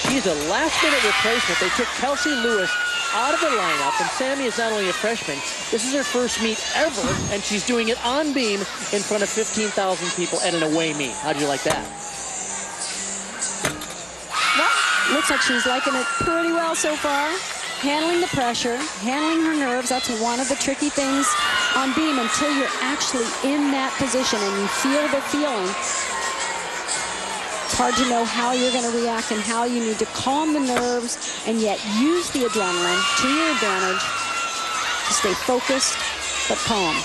She's a last-minute replacement. They took Kelci Lewis out of the lineup, and Sammy is not only a freshman, this is her first meet ever, and she's doing it on beam in front of 15,000 people at an away meet. How'd you like that? Well, looks like she's liking it pretty well so far. Handling the pressure, handling her nerves. That's one of the tricky things on beam until you're actually in that position and you feel the feeling. It's hard to know how you're going to react and how you need to calm the nerves and yet use the adrenaline to your advantage to stay focused but calm.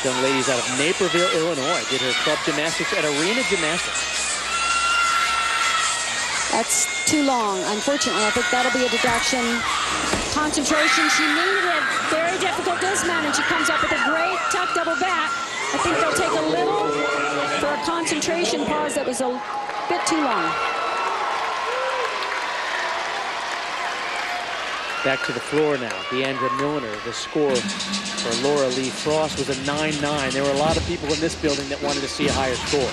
Young ladies out of Naperville, Illinois, did her club gymnastics at Arena Gymnastics. That's too long. Unfortunately, I think that'll be a deduction. Concentration, she needed it. Very difficult dismount, and she comes up with a great tuck double back. I think they'll take a little for a concentration pause that was a bit too long. Back to the floor now. Diandra Milliner, the score for Laura Lee Frost was a 9-9. There were a lot of people in this building that wanted to see a higher score.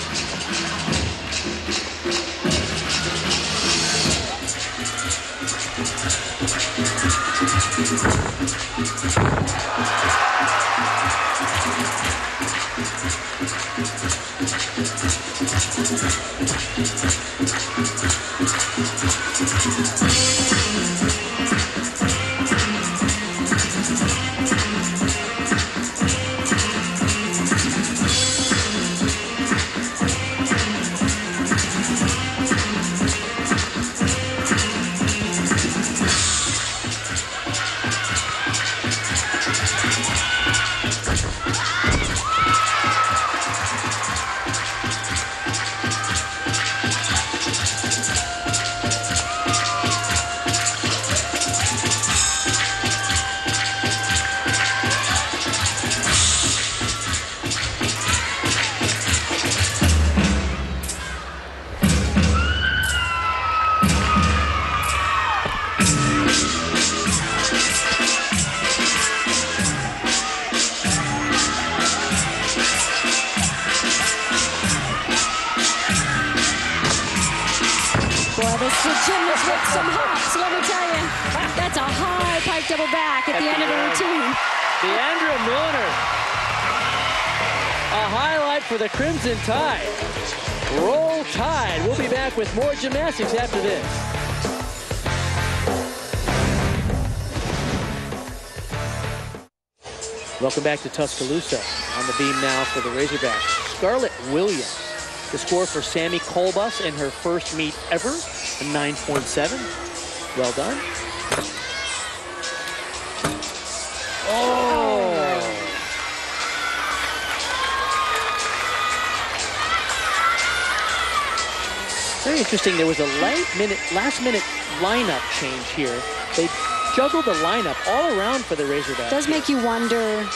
Double back at the end of the routine. Diandra Milliner, a highlight for the Crimson Tide. Roll Tide. We'll be back with more gymnastics after this. Welcome back to Tuscaloosa. On the beam now for the Razorbacks, Scarlett Williams. The score for Sammy Kolbach in her first meet ever, a 9.7. Well done. Oh! Very interesting. There was a last minute lineup change here. They juggled the lineup all around for the Razorbacks. It does make you wonder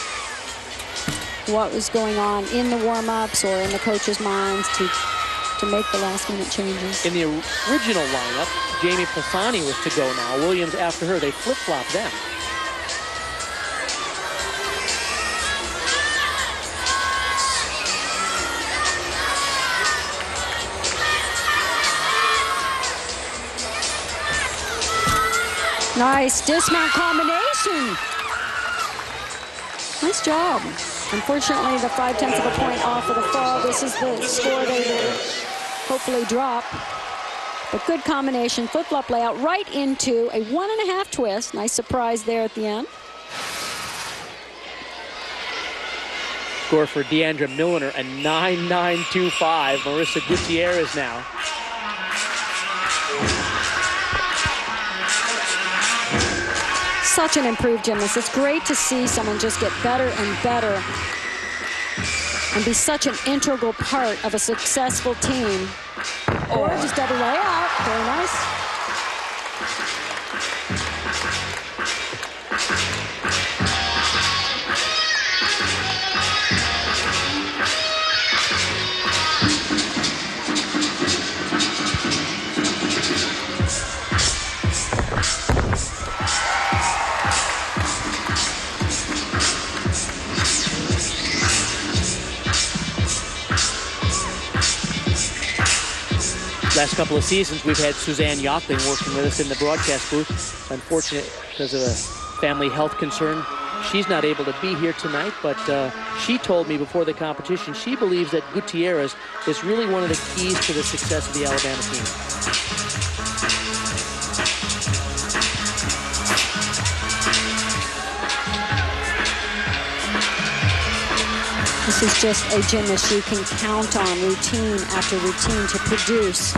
what was going on in the warm-ups or in the coaches' minds to make the last-minute changes. In the original lineup, Jaime Pisani was to go now. Williams after her. They flip-flopped them. Nice dismount combination. Nice job. Unfortunately, the 0.5 of a point off of the fall. This is the score they will hopefully drop. But good combination, flip-flop layout right into a 1.5 twist. Nice surprise there at the end. Score for Diandra Milliner, a 9.925. Marissa Gutierrez now. Such an improved gymnast. It's great to see someone just get better and better and be such an integral part of a successful team. Or just double layout. Very nice. Last couple of seasons, we've had Suzanne Yockling working with us in the broadcast booth. Unfortunate, because of a family health concern, she's not able to be here tonight, but she told me before the competition she believes that Gutierrez is really one of the keys to the success of the Alabama team. This is just a gymnast you can count on routine after routine to produce.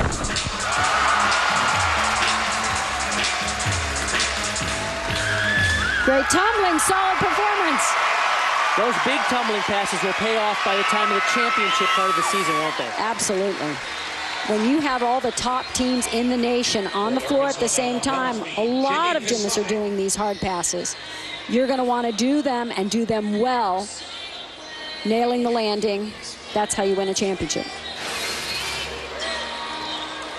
Great tumbling, solid performance. Those big tumbling passes will pay off by the time of the championship part of the season, won't they? Absolutely. When you have all the top teams in the nation on the floor at the same time, a lot of gymnasts are doing these hard passes. You're going to want to do them and do them well. Nailing the landing, that's how you win a championship.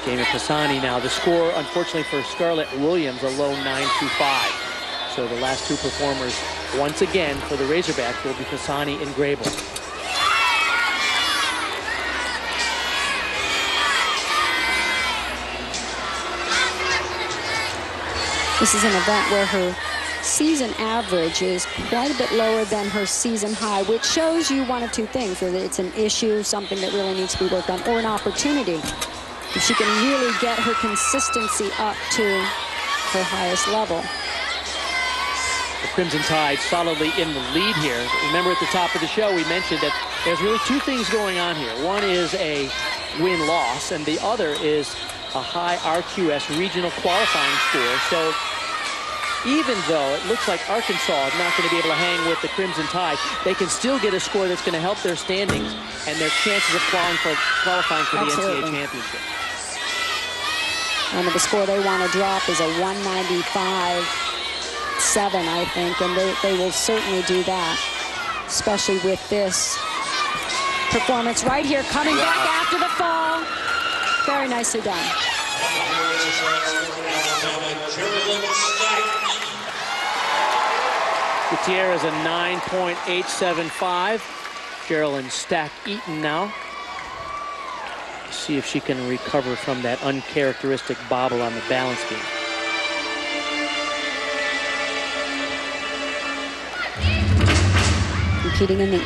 Jaime Pisani now. The score, unfortunately for Scarlett Williams, a low 9.25. So the last two performers, once again, for the Razorbacks will be Pisani and Grable. This is an event where her season average is quite a bit lower than her season high, which shows you one of two things, whether it's an issue, something that really needs to be worked on, or an opportunity. If she can really get her consistency up to her highest level. The Crimson Tide solidly in the lead here. Remember at the top of the show, we mentioned that there's really two things going on here. One is a win-loss, and the other is a high RQS regional qualifying score. So even though it looks like Arkansas is not going to be able to hang with the Crimson Tide, they can still get a score that's going to help their standings and their chances of qualifying for the NCAA championship. And the score they want to drop is a 195.7, I think, and they will certainly do that, especially with this performance right here, coming back after the fall. Very nicely done. Gutierrez a 9.875. Geralen Stack-Eaton now. See if she can recover from that uncharacteristic bobble on the balance beam. Competing in the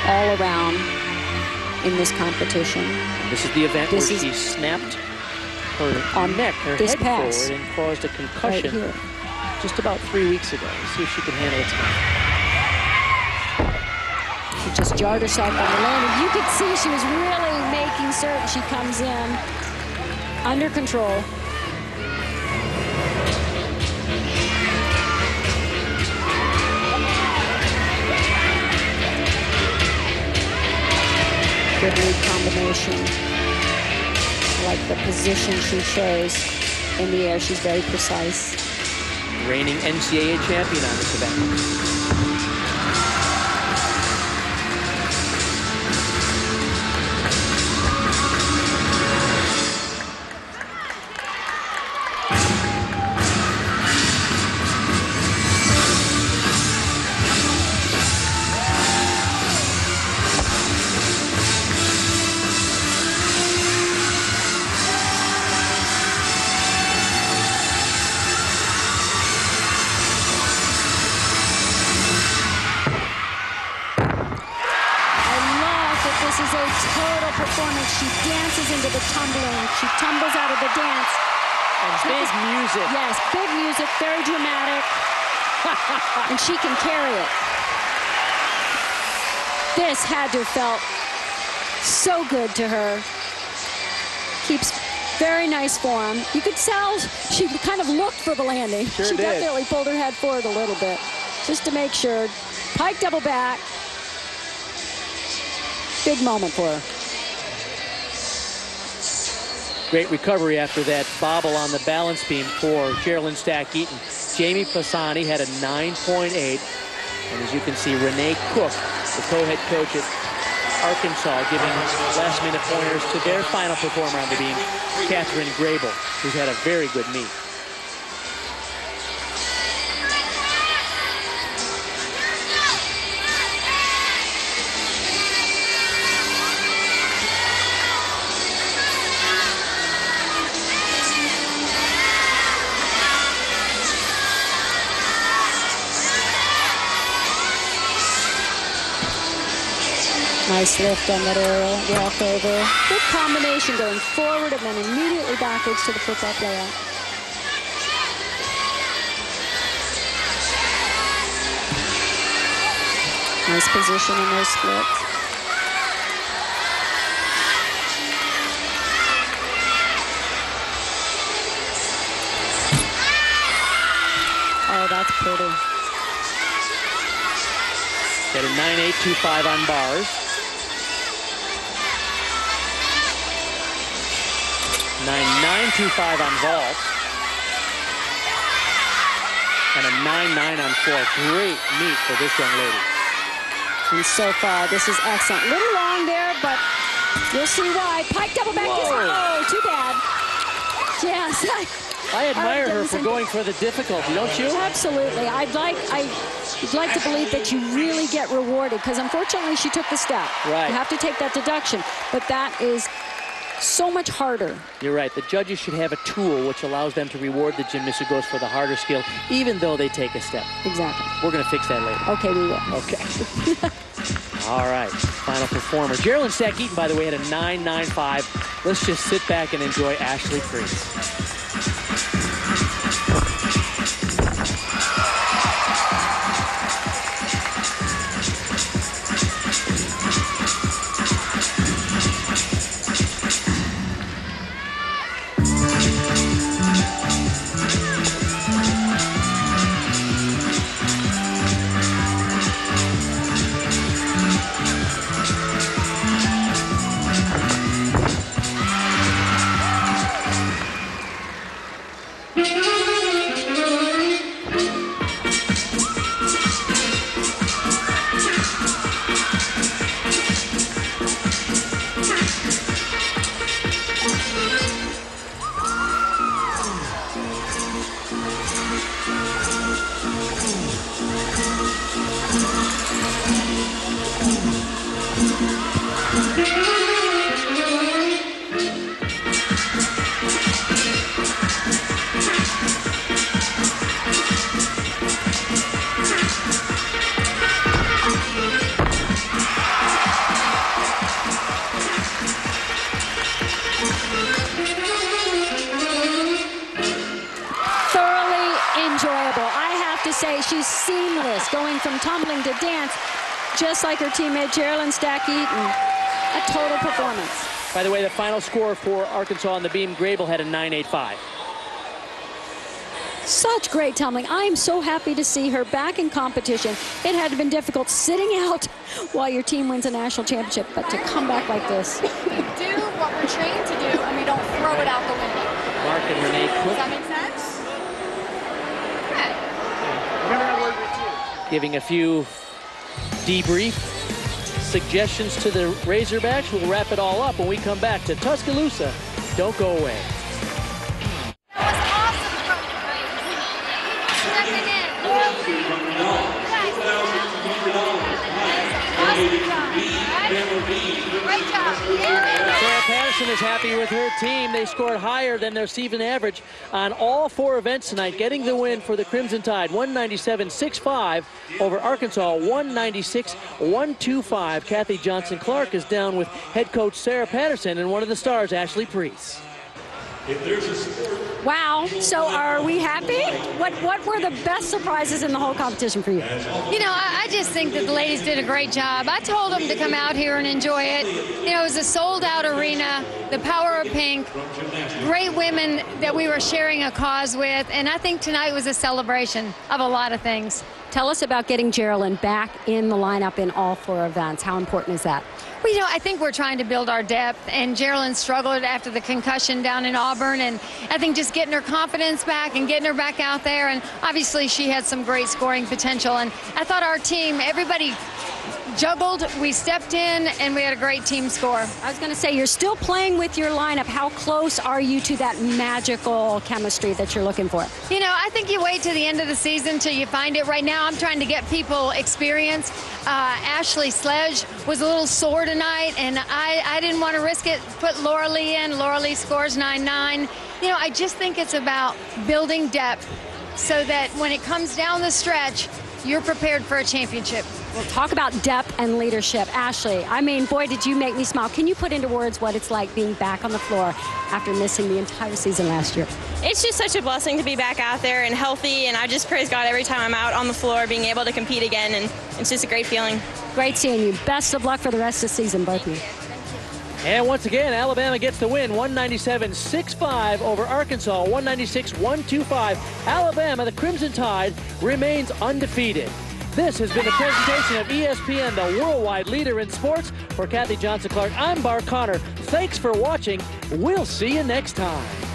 all-around in this competition. This is the event where she snapped her neck, her head forward, and caused a concussion right just about 3 weeks ago. Let's see if she can handle it tonight. She just jarred herself on the landing. You could see she was really making certain she comes in under control. Good lead combination. I like the position she shows in the air. She's very precise. Reigning NCAA champion on this event. She dances into the tumbling. She tumbles out of the dance. And big music. Yes, big music, very dramatic. And she can carry it. This had to have felt so good to her. Keeps very nice form. You could tell she kind of looked for the landing. Sure she did. Definitely pulled her head forward a little bit just to make sure. Pike double back. Big moment for her. Great recovery after that bobble on the balance beam for Geralen Stack-Eaton. Jaime Pisani had a 9.8. And as you can see, Renee Cook, the co-head coach at Arkansas, giving last-minute pointers to their final performer on the beam, Katherine Grable, who's had a very good meet. Nice lift on that aerial walkover. Good combination going forward and then immediately backwards to the flip-up layout. Nice position in those splits. Oh, that's pretty. Got a 9.825 on bars. 9.925 on vault. And a 9.9 on floor. Great meet for this young lady. And so far, this is excellent. A little long there, but you'll see why. Pike double back kiss. Oh, too bad. Yes. I admire her for going for the difficulty, don't you? Absolutely. I'd like to believe that you really get rewarded, because unfortunately she took the step. Right. You have to take that deduction, but that is so much harder. You're right. The judges should have a tool which allows them to reward the gymnast who goes for the harder skill, even though they take a step. Exactly. We're going to fix that later. Okay, we will. Okay. All right. Final performer. Geralen Stack-Eaton, by the way, had a 9.95. Let's just sit back and enjoy Ashley Priess. She's seamless, going from tumbling to dance, just like her teammate Geralen Stack-Eaton. A total performance. By the way, the final score for Arkansas on the beam, Grable had a 9.85. Such great tumbling. I am so happy to see her back in competition. It had been difficult sitting out while your team wins a national championship, but to come back like this. We do what we're trained to do, and we don't throw it out the window. Mark and Renee Cook. Does that make sense? Giving a few debrief suggestions to the Razorbacks. We'll wrap it all up when we come back to Tuscaloosa. Don't go away. That was awesome. Stepping in. Great job. Sarah Patterson is happy with her team. They scored higher than their season average on all 4 events tonight, getting the win for the Crimson Tide, 197-65 over Arkansas, 196-125. Kathy Johnson-Clark is down with head coach Sarah Patterson and one of the stars, Ashley Priess. Wow, so are we happy? What were the best surprises in the whole competition for you? You know, I just think that the ladies did a great job. I told them to come out here and enjoy it. You know, it was a sold-out arena, the power of pink, great women that we were sharing a cause with, and I think tonight was a celebration of a lot of things. Tell us about getting Geralen back in the lineup in all 4 events. How important is that? Well, you know, I think we're trying to build our depth, and Geralen struggled after the concussion down in Auburn, and I think just getting her confidence back and getting her back out there, and obviously she had some great scoring potential, and I thought our team, everybody juggled, we stepped in, and we had a great team score. I was going to say, you're still playing with your lineup. How close are you to that magical chemistry that you're looking for? You know, I think you wait to the end of the season till you find it. Right now, I'm trying to get people experience. Ashley Sledge was a little sore tonight, and I didn't want to risk it. Put Laura Lee in. Laura Lee scores 9.9. You know, I just think it's about building depth so that when it comes down the stretch, you're prepared for a championship. Well, talk about depth and leadership. Ashley, I mean, boy, did you make me smile. Can you put into words what it's like being back on the floor after missing the entire season last year? It's just such a blessing to be back out there and healthy, and I just praise God every time I'm out on the floor being able to compete again, and it's just a great feeling. Great seeing you. Best of luck for the rest of the season, both of you. And once again, Alabama gets the win, 197-65 over Arkansas, 196-125. Alabama, the Crimson Tide, remains undefeated. This has been a presentation of ESPN, the worldwide leader in sports. For Kathy Johnson-Clark, I'm Bar Connor. Thanks for watching. We'll see you next time.